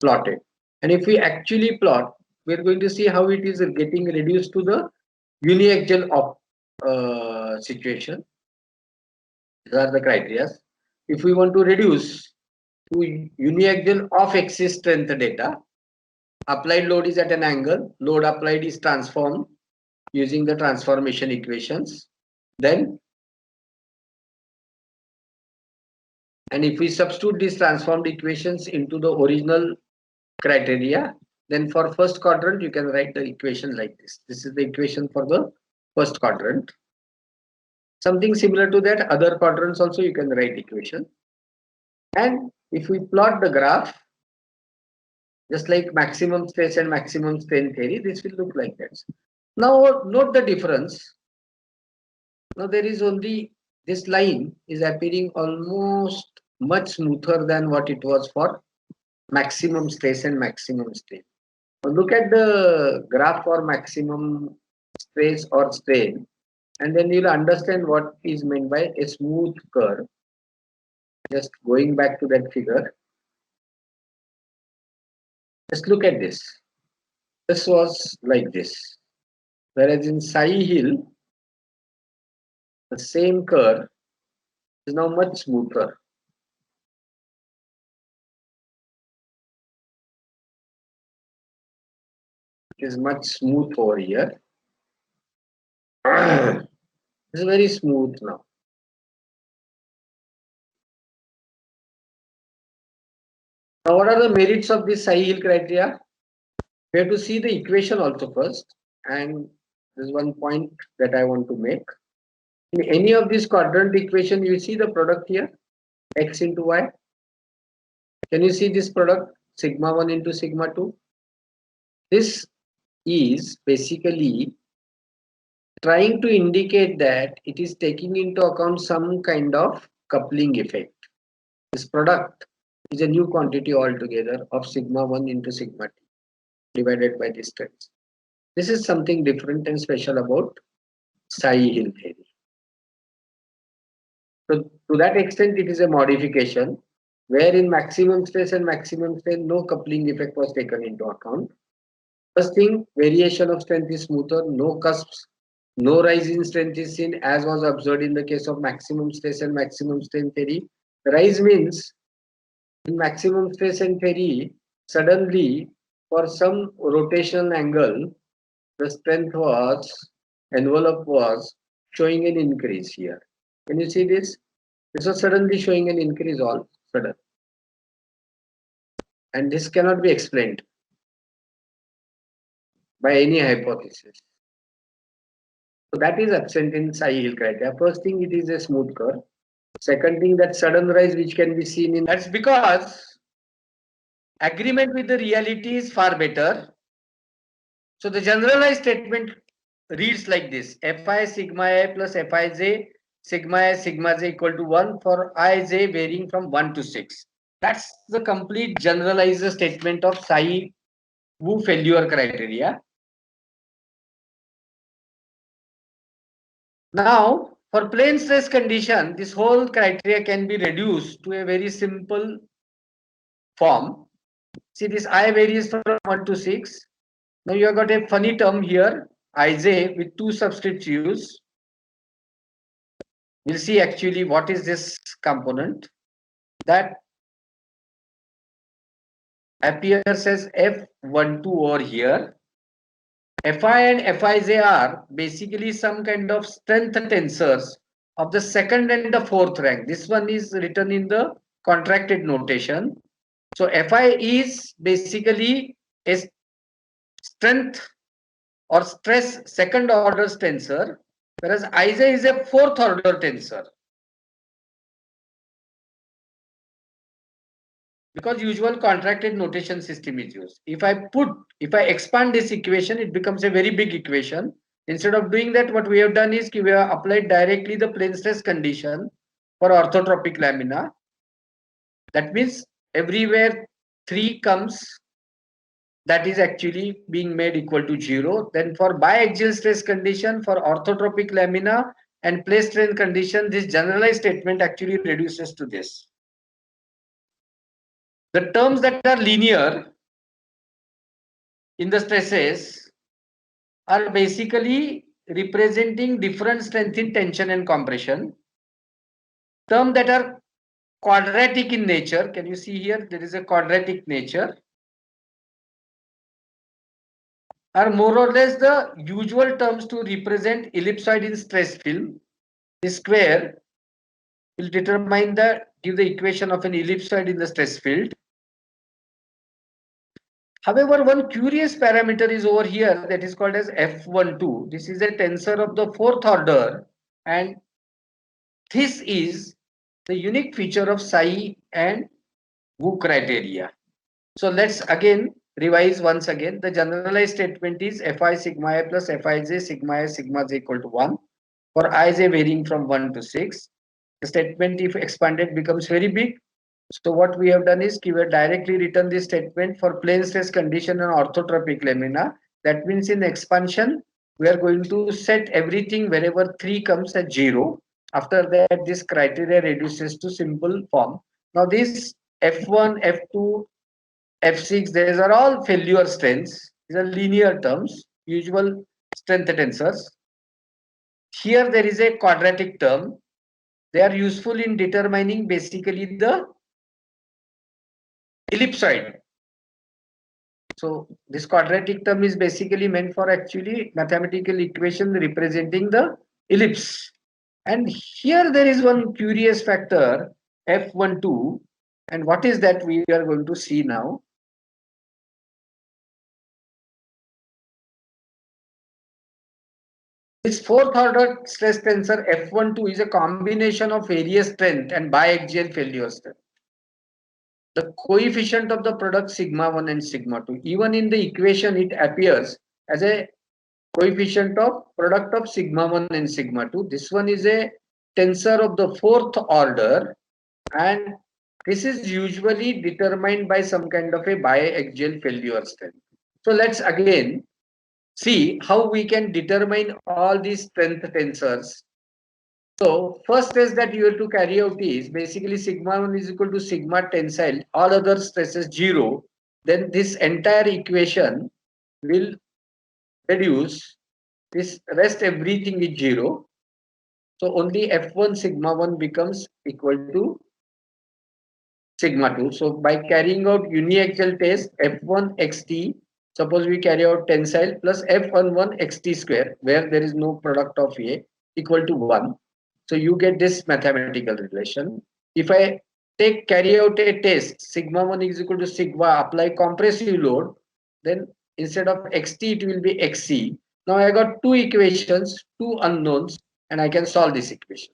plotted. And if we actually plot, we are going to see how it is getting reduced to the uniaxial situation. These are the criteria. If we want to reduce to uniaxial off axis strength data, applied load is at an angle, load applied is transformed using the transformation equations. Then, and if we substitute these transformed equations into the original criteria, then for first quadrant, you can write the equation like this. This is the equation for the first quadrant. Something similar to that, other quadrants also you can write equation. And if we plot the graph, just like maximum stress and maximum strain theory, this will look like that. Now note the difference. Now there is only, this line is appearing almost much smoother than what it was for maximum stress and maximum strain. Now look at the graph for maximum stress or strain, and then you'll understand what is meant by a smooth curve. Just going back to that figure. Just look at this. This was like this. Whereas in Tsai-Hill, the same curve is now much smoother. It is much smooth over here. It's very smooth now. Now, what are the merits of this Sahi-Hill criteria? We have to see the equation also first. And there's one point that I want to make. In any of these quadrant equation, you see the product here, x into y. Can you see this product, sigma 1 into sigma 2? This is basically trying to indicate that it is taking into account some kind of coupling effect. This product is a new quantity altogether of sigma 1 into sigma 2 divided by distance. This is something different and special about Sahi-Hill theory. So to that extent, it is a modification where in maximum stress and maximum strain, no coupling effect was taken into account. First thing, variation of strength is smoother, no cusps, no rise in strength is seen as was observed in the case of maximum stress and maximum strain theory. Rise means in maximum stress and theory, suddenly for some rotational angle, the strength was, envelope was showing an increase here. Can you see this? This was suddenly showing an increase all sudden. And this cannot be explained by any hypothesis. So that is absent in Sahi-Hill criteria. First thing, it is a smooth curve. Second thing, that sudden rise which can be seen in, that's because agreement with the reality is far better. So the generalized statement reads like this: Fi sigma I plus Fij sigma I sigma j equal to 1 for Ij varying from 1 to 6. That's the complete generalized statement of Sahi-Wu failure criteria. Now, for plane stress condition, this whole criteria can be reduced to a very simple form. See, this I varies from 1 to 6. Now you have got a funny term here, Ij, with two subscripts used. We'll see actually what is this component that appears as F12 over here. Fi and Fij are basically some kind of strength tensors of the second and the fourth rank. This one is written in the contracted notation. So Fi is basically a strength or stress second order tensor, whereas Ij is a fourth order tensor. Because usual contracted notation system is used. If I expand this equation, it becomes a very big equation. Instead of doing that, what we have done is we have applied directly the plane stress condition for orthotropic lamina. That means everywhere 3 comes, that is actually being made equal to 0. Then for biaxial stress condition for orthotropic lamina and plane strain condition, this generalized statement actually reduces to this. The terms that are linear in the stresses are basically representing different strength in tension and compression. Terms that are quadratic in nature, can you see here? There is a quadratic nature, are more or less the usual terms to represent ellipsoid in stress field. The square will determine give the equation of an ellipsoid in the stress field. However, one curious parameter is over here that is called as F12. This is a tensor of the fourth order, and this is the unique feature of Sahi and Wu criteria. So let's again revise once again. The generalized statement is Fi sigma I plus Fij sigma I sigma j equal to 1 for Ij varying from 1 to 6. The statement, if expanded, becomes very big. So what we have done is we have directly written this statement for plane stress condition and orthotropic lamina. That means in expansion, we are going to set everything wherever 3 comes at 0. After that, this criteria reduces to simple form. Now this F1, F2, F6, these are all failure strengths. These are linear terms, usual strength tensors. Here there is a quadratic term. They are useful in determining basically the ellipsoid. So this quadratic term is basically meant for actually mathematical equation representing the ellipse. And here there is one curious factor, F12. And what is that we are going to see now? This fourth order stress tensor F12 is a combination of various strength and biaxial failure strength. The coefficient of the product sigma 1 and sigma 2. Even in the equation, it appears as a coefficient of product of sigma 1 and sigma 2. This one is a tensor of the fourth order, and this is usually determined by some kind of a biaxial failure strength. So let's again see how we can determine all these strength tensors. So first test that you have to carry out is basically sigma 1 is equal to sigma tensile, all other stresses 0. Then this entire equation will reduce, this rest everything is 0. So only F1 sigma 1 becomes equal to sigma 2. So by carrying out uniaxial test F1 xt, suppose we carry out tensile plus F11 xt square, where there is no product of A, equal to 1. So you get this mathematical relation. If I carry out a test, sigma 1 is equal to sigma, apply compressive load, then instead of xt, it will be xc. Now I got two equations, two unknowns, and I can solve this equation.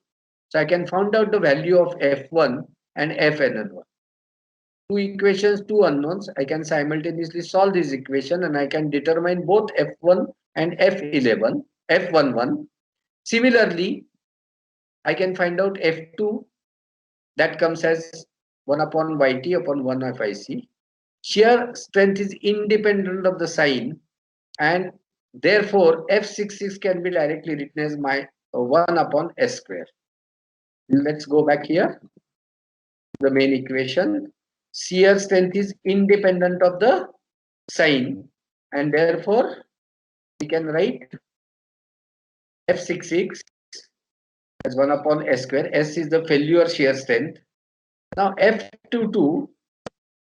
So I can find out the value of F1 and Fn1. Two equations, two unknowns. I can simultaneously solve this equation and I can determine both F1 and F11, F11. Similarly, I can find out F2, that comes as 1 upon Yt upon 1 of Ic. Shear strength is independent of the sign, and therefore F66 can be directly written as 1 upon S square. Let's go back here. The main equation. Shear strength is independent of the sign, and therefore we can write F66 as 1 upon S square. S is the failure shear strength. Now F22,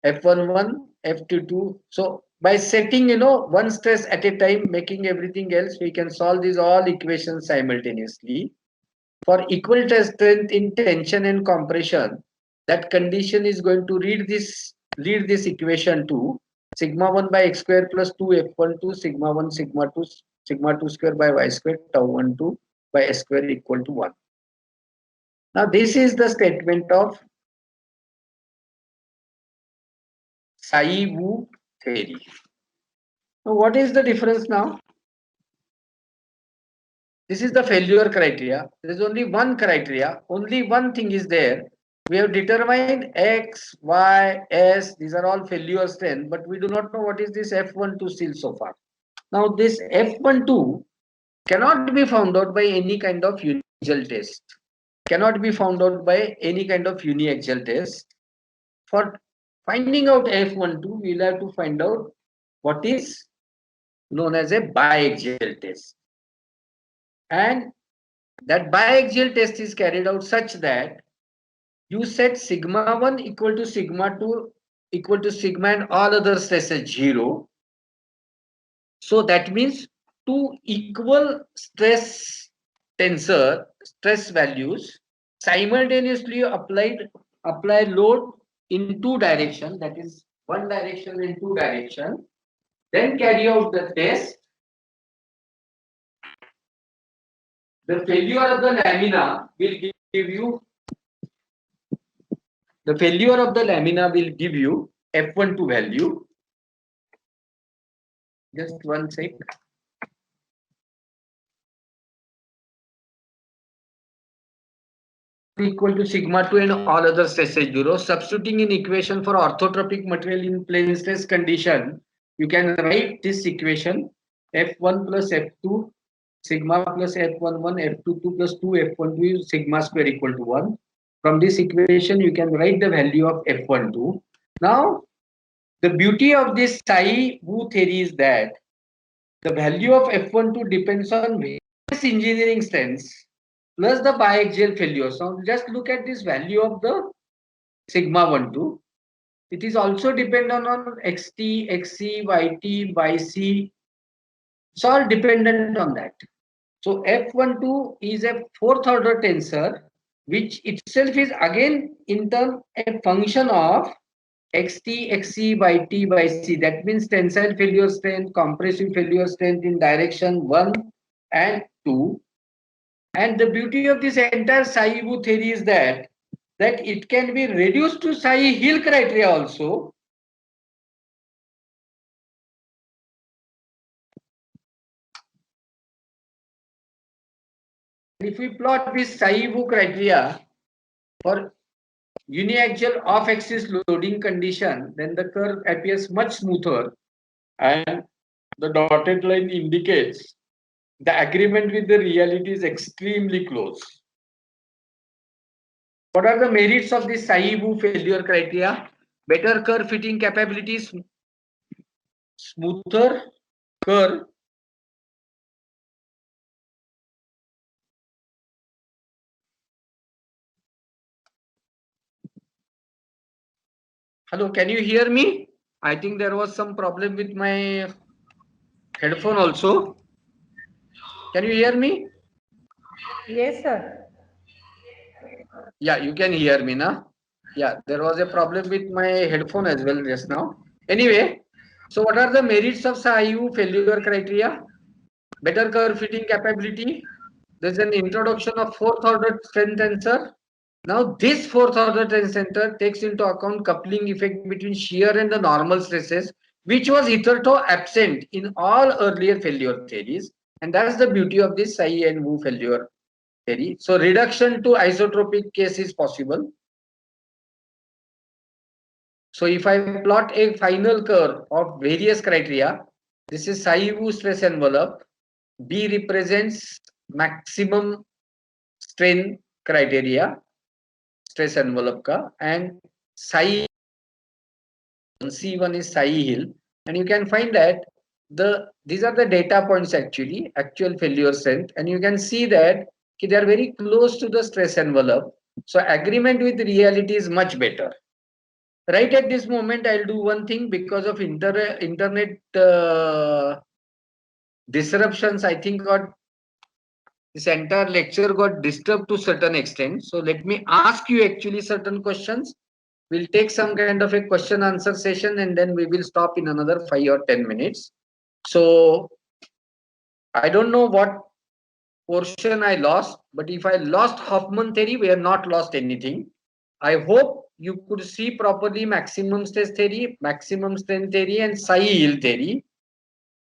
F11, F22. So by setting, one stress at a time, making everything else, we can solve these all equations simultaneously. For equal strength in tension and compression, that condition is going to lead this equation to sigma 1 by x square plus 2 f12 sigma 1 sigma 2 square by y square tau 1 2 by s square equal to 1. Now this is the statement of Tsai-Wu theory. Now what is the difference now? This is the failure criteria. There is only one criteria. Only one thing is there. We have determined X, Y, S. These are all failure strength, but we do not know what is this F12 still so far. Now this F12 cannot be found out by any kind of uniaxial test. Cannot be found out by any kind of uniaxial test. For finding out F12, we will have to find out what is known as a biaxial test. And that biaxial test is carried out such that you set sigma 1 equal to sigma 2 equal to sigma and all other stresses 0. So that means two equal stress values simultaneously apply load in two directions, that is one direction and two direction, then carry out the test. The failure of the lamina will give you F12 value. Just one sec. Equal to sigma 2 and all other stresses 0. Substituting in equation for orthotropic material in plane stress condition, you can write this equation F1 plus F2 sigma plus F11 F22 plus 2 F12 sigma square equal to 1. From this equation, you can write the value of F12. Now, the beauty of this Tsai-Wu theory is that the value of F12 depends on various engineering strengths plus the biaxial failure. So just look at this value of the sigma 12. It is also dependent on xt, xc, yt, yc. It's all dependent on that. So F12 is a fourth order tensor, which itself is again in turn a function of xt, xc, yt, yc. That means tensile failure strength, compressive failure strength in direction 1 and 2. And the beauty of this entire Saï-Woo theory is that it can be reduced to Saï-Hill criteria also. If we plot this Saï-Woo criteria for uniaxial off-axis loading condition, then the curve appears much smoother, and the dotted line indicates the agreement with the reality is extremely close. What are the merits of this Saï-Woo failure criteria? Better curve fitting capabilities, smoother curve. Hello, can you hear me? I think there was some problem with my headphone also. Can you hear me? Yes, sir. Yeah, you can hear me now. Yeah, there was a problem with my headphone as well just now. Anyway, so what are the merits of Saï-Woo failure criteria? Better curve fitting capability. There's an introduction of fourth order strength tensor. Now this fourth order tensor takes into account coupling effect between shear and the normal stresses, which was hitherto absent in all earlier failure theories. And that's the beauty of this Saï and Woo failure theory. So reduction to isotropic case is possible. So if I plot a final curve of various criteria, this is Saï-Woo stress envelope. B represents maximum strain criteria, stress envelope ka, and Psi C1 is Saï-Hill, and you can find that these are the data points actually, actual failure strength, and you can see that they are very close to the stress envelope. So agreement with reality is much better. Right at this moment, I'll do one thing because of internet disruptions. I think this entire lecture got disturbed to certain extent. So let me ask you actually certain questions. We'll take some kind of a question answer session and then we will stop in another 5 or 10 minutes. So I don't know what portion I lost, but if I lost Hoffman theory, we have not lost anything. I hope you could see properly maximum stress theory, maximum strength theory, and Saï-Hill theory.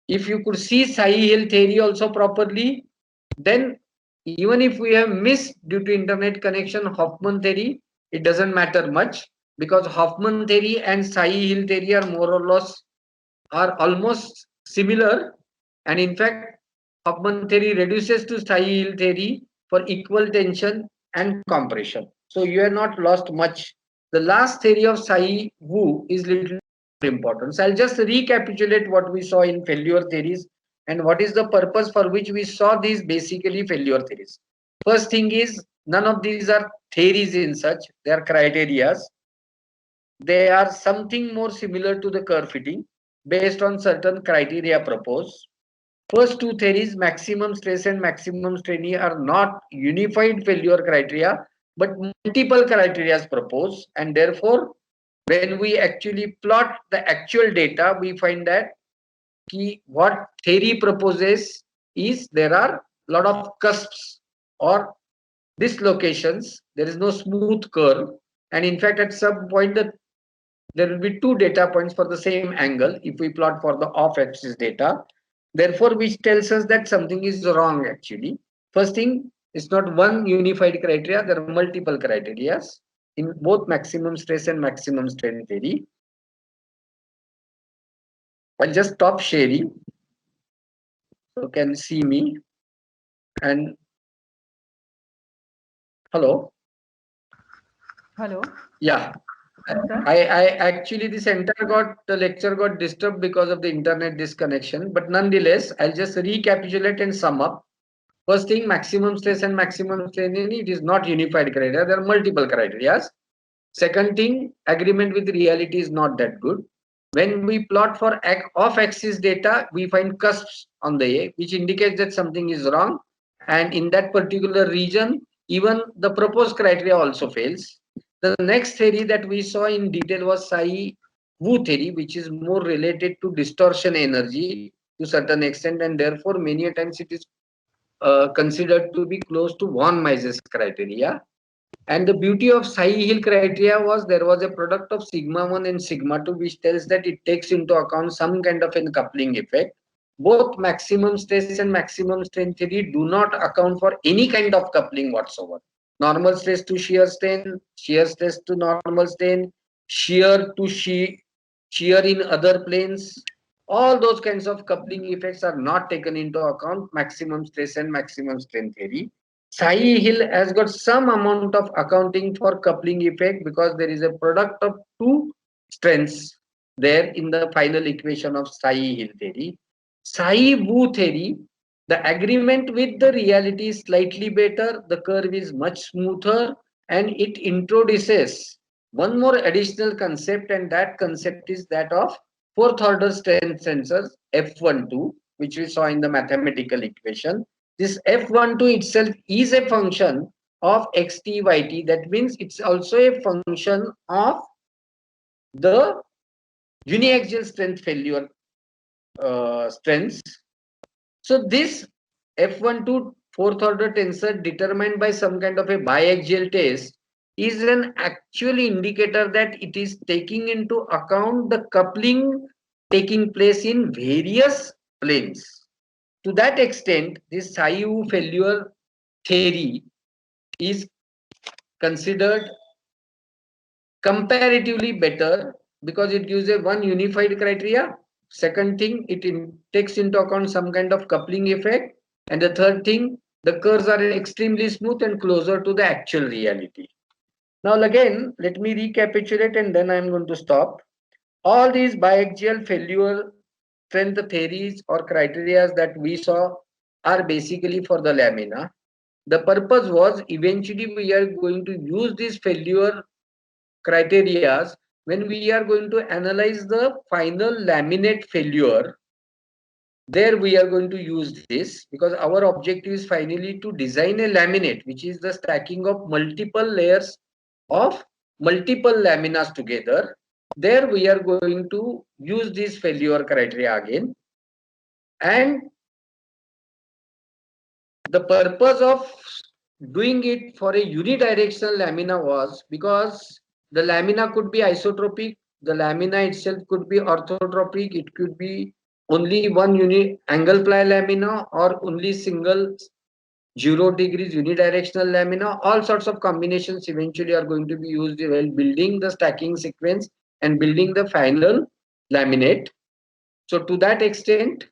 If you could see Saï-Hill theory also properly, then even if we have missed due to internet connection Hoffman theory, it doesn't matter much because Hoffman theory and Saï-Hill theory are more or less are almost similar, and in fact Hoffman theory reduces to Saï-Hill theory for equal tension and compression. So you have not lost much. The last theory of Saï-Woo is little important. So I'll just recapitulate what we saw in failure theories and what is the purpose for which we saw these basically failure theories. First thing is none of these are theories in such, they are criterias. They are something more similar to the curve fitting based on certain criteria proposed. First two theories, maximum stress and maximum strain, are not unified failure criteria, but multiple criteria proposed, and therefore when we actually plot the actual data, we find that what theory proposes is there are a lot of cusps or dislocations. There is no smooth curve, and in fact at some point there will be two data points for the same angle if we plot for the off-axis data. Therefore, which tells us that something is wrong actually. First thing, it's not one unified criteria, there are multiple criteria in both maximum stress and maximum strain theory. I'll just stop sharing so you can see me. And hello. Hello. Yeah. I actually this entire lecture got disturbed because of the internet disconnection, but nonetheless I'll just recapitulate and sum up. First thing, maximum stress and maximum strain, it is not unified criteria, there are multiple criteria. Second thing, agreement with reality is not that good. When we plot for off-axis data, we find cusps on the A, which indicates that something is wrong. And in that particular region, even the proposed criteria also fails. The next theory that we saw in detail was Tsai-Wu theory, which is more related to distortion energy to certain extent, and therefore many times it is considered to be close to von Mises criteria. And the beauty of Tsai-Hill criteria was there was a product of sigma 1 and sigma 2, which tells that it takes into account some kind of a coupling effect. Both maximum stress and maximum strain theory do not account for any kind of coupling whatsoever. Normal stress to shear stress to normal strain, shear to shear in other planes. All those kinds of coupling effects are not taken into account maximum stress and maximum strain theory. Tsai-Hill has got some amount of accounting for coupling effect because there is a product of two strengths there in the final equation of Tsai-Hill theory. Tsai-Wu theory, the agreement with the reality is slightly better, the curve is much smoother, and it introduces one more additional concept, and that concept is that of fourth order strength sensors F12, which we saw in the mathematical equation. This F12 itself is a function of XTYT. That means it's also a function of the uniaxial strength failure strengths. So this F12 fourth order tensor determined by some kind of a biaxial test is an actual indicator that it is taking into account the coupling taking place in various planes. To that extent, this Tsai-Wu failure theory is considered comparatively better because it gives a one unified criteria. Second thing, it takes into account some kind of coupling effect. And the third thing, the curves are extremely smooth and closer to the actual reality. Now again, let me recapitulate and then I'm going to stop. All these biaxial failure strength theories or criteria that we saw are basically for the lamina. The purpose was eventually we are going to use these failure criteria when we are going to analyze the final laminate failure. There we are going to use this because our objective is finally to design a laminate, which is the stacking of multiple layers of multiple laminas together. There we are going to use this failure criteria again. And the purpose of doing it for a unidirectional lamina was because the lamina could be isotropic, the lamina itself could be orthotropic, it could be only one unit angle ply lamina or only single 0 degrees unidirectional lamina. All sorts of combinations eventually are going to be used while building the stacking sequence and building the final laminate. So to that extent,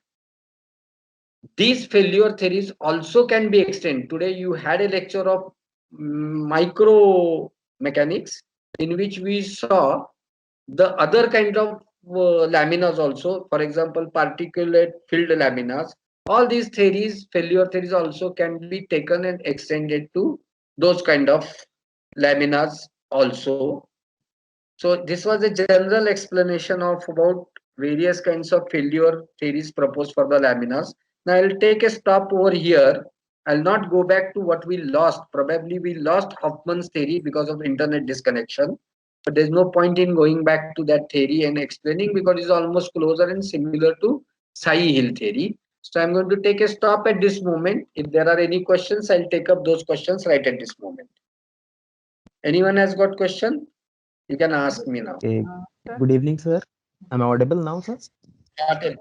these failure theories also can be extended. Today you had a lecture of micro mechanics in which we saw the other kind of laminas also, for example, particulate filled laminas. All these theories, failure theories also can be taken and extended to those kind of laminas also. So this was a general explanation of about various kinds of failure theories proposed for the laminas. Now I'll take a stop over here. I'll not go back to what we lost. Probably we lost Hoffman's theory because of internet disconnection. But there's no point in going back to that theory and explaining because it's almost closer and similar to Tsai-Hill theory. So I'm going to take a stop at this moment. If there are any questions, I'll take up those questions right at this moment. Anyone has got question? You can ask me now. Good evening, sir. Am I audible now, sir? Started.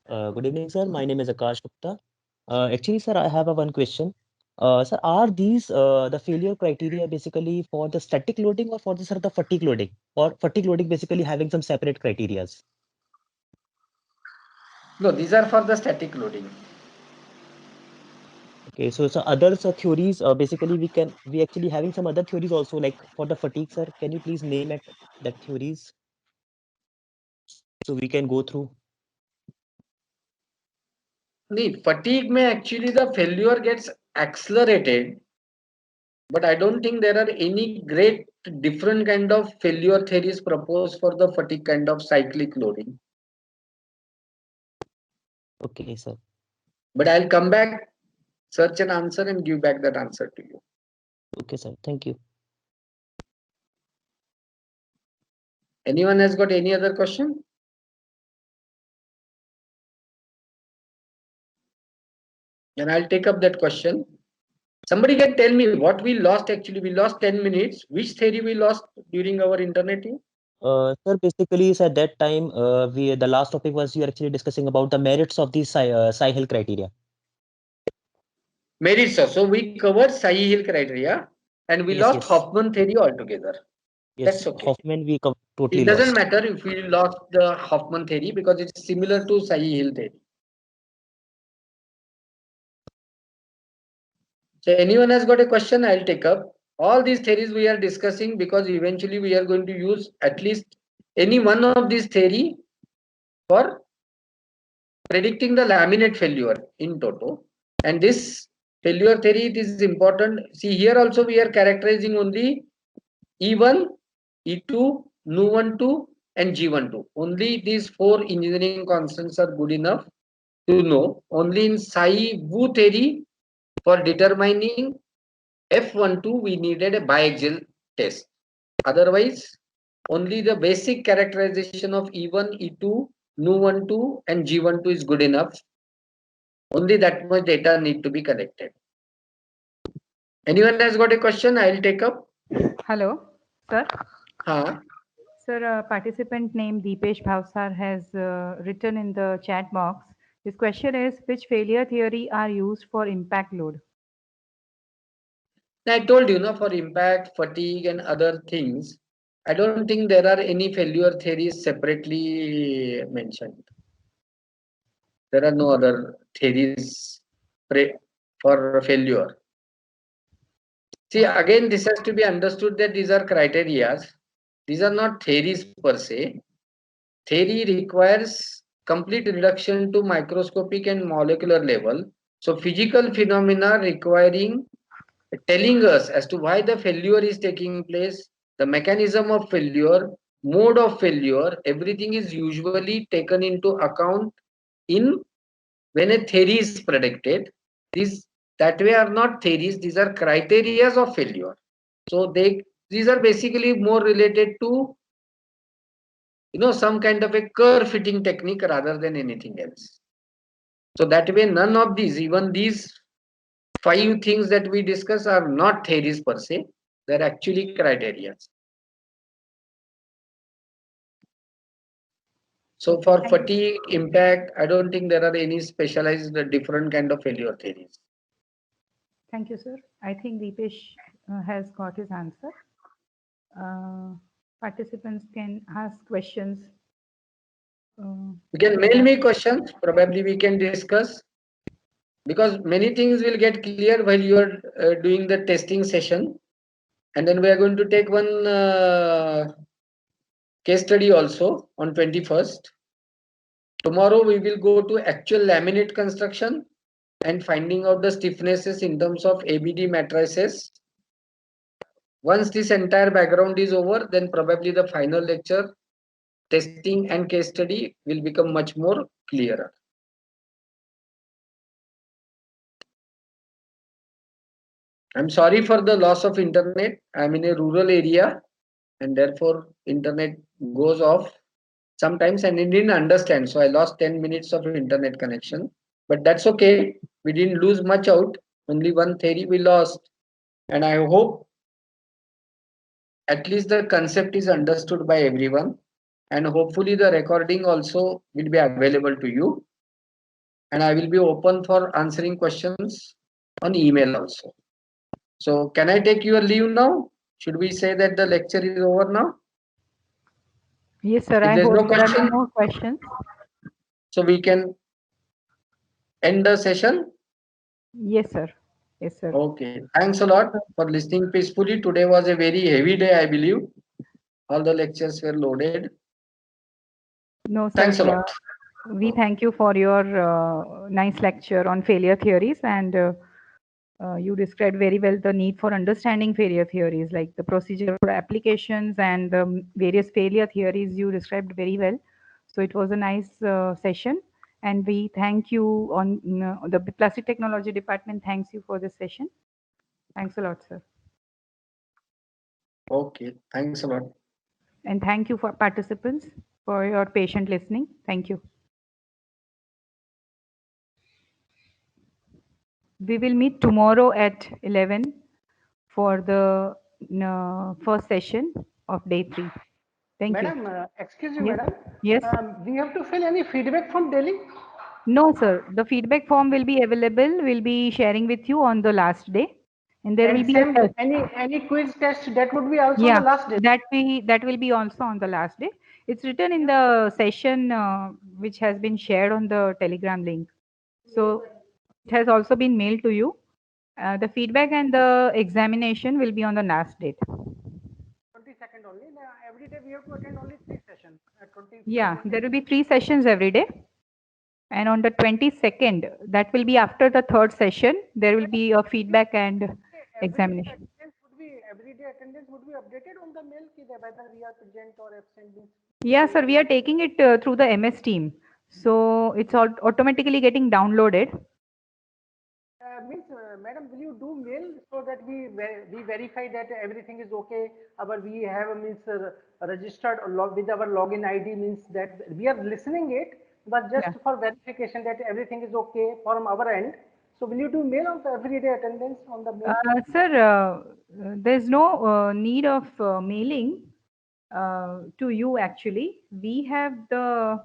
Good evening, sir. My name is Akash Gupta. Actually, sir, I have a one question. Sir, are these the failure criteria basically for the static loading or for the, sir, the fatigue loading? Or fatigue loading basically having some separate criterias? No, these are for the static loading. Okay, so other theories basically we actually having some other theories also like for the fatigue, sir. Can you please name it that theories so we can go through? The fatigue may actually the failure gets accelerated but I don't think there are any great different kind of failure theories proposed for the fatigue kind of cyclic loading. Okay, sir. But I'll come back, search an answer and give back that answer to you. Okay, sir. Thank you. Anyone has got any other question? Then I'll take up that question. Somebody can tell me what we lost actually. We lost 10 minutes. Which theory we lost during our internet? Sir, basically, at that time, the last topic was you are actually discussing about the merits of the Sci-Hill criteria. Merits, sir. So we covered Sci-Hill criteria and we Yes, lost yes. Hoffman theory altogether. Yes, That's okay. Hoffman we totally It doesn't lost. matter if we lost the Hoffman theory because it's similar to Sci-Hill theory. So anyone has got a question, I'll take up. All these theories we are discussing because eventually we are going to use at least any one of these theory for predicting the laminate failure in toto. And this failure theory, it is important. See, here also we are characterizing only E1, E2, Nu12 and G12. Only these four engineering constants are good enough to know. Only in Psi-Wu theory for determining F12 we needed a biaxial test. Otherwise, only the basic characterization of E1, E2, Nu12 and G12 is good enough. Only that much data need to be collected. Anyone has got a question? I'll take up. Hello, sir. Huh? Sir, a participant named Deepesh Bhavsar has written in the chat box. His question is, which failure theory are used for impact load? I told you, for impact, fatigue and other things, I don't think there are any failure theories separately mentioned. There are no other theories for failure. See, again, this has to be understood that these are criteria. These are not theories per se. Theory requires complete reduction to microscopic and molecular level. So physical phenomena requiring telling us as to why the failure is taking place, the mechanism of failure, mode of failure, everything is usually taken into account in when a theory is predicted. These that way are not theories, these are criteria of failure. So these are basically more related to some kind of a curve fitting technique rather than anything else. So that way none of these, even these 5 things that we discuss are not theories per se, they're actually criteria. So for fatigue, impact, I don't think there are any specialized different kind of failure theories. Thank you, sir. I think Deepesh has got his answer. Participants can ask questions. You can mail me questions, probably we can discuss, because many things will get clear while you are doing the testing session. And then we are going to take one case study also on 21st. Tomorrow we will go to actual laminate construction and finding out the stiffnesses in terms of ABD matrices. Once this entire background is over, then probably the final lecture, testing and case study will become much more clearer. I'm sorry for the loss of internet. I'm in a rural area and therefore internet goes off sometimes and it didn't understand. So I lost 10 minutes of internet connection, but that's okay. We didn't lose much out. Only one theory we lost. And I hope at least the concept is understood by everyone. And hopefully the recording also will be available to you. And I will be open for answering questions on email also. So can I take your leave now? Should we say that the lecture is over now? Yes, sir. If I there's hope no there are no question, more questions. so we can end the session. Yes, sir. Yes, sir. Okay. Thanks a lot for listening peacefully. Today was a very heavy day, I believe. All the lectures were loaded. No, sir. Thanks a lot. We thank you for your nice lecture on failure theories, and You described very well the need for understanding failure theories, like the procedure for applications and the various failure theories you described very well. So it was a nice session, and we thank you on the Plastic Technology Department. Thanks you for this session. Thanks a lot, sir. Okay, thanks a lot. And thank you for participants for your patient listening. Thank you. We will meet tomorrow at 11 for the first session of day 3. Thank you. Madam, excuse me, Yes. madam. Yes. We have to fill any feedback from Delhi? No, sir. The feedback form will be available. We'll be sharing with you on the last day, and there will And be a same test. any quiz test that would be also on Yeah, the last day. that will be also on the last day. It's written in the session which has been shared on the Telegram link. So it has also been mailed to you. The feedback and the examination will be on the last date. 22nd only. Now, every day we have to attend only 3 sessions. Yeah, there will be 3 sessions every day. And on the 22nd, that will be after the third session, there will be a feedback and examination. Every day attendance would be updated on the mail whether we are present or absent. Yeah, sir, we are taking it through the MS team. So it's all automatically getting downloaded. Madam, will you do mail so that we verify that everything is okay? We have registered with our login ID, means that we are listening it, but just for verification that everything is okay from our end. So will you do mail on the everyday attendance on the mail? Sir, there's no need of mailing to you actually. We have the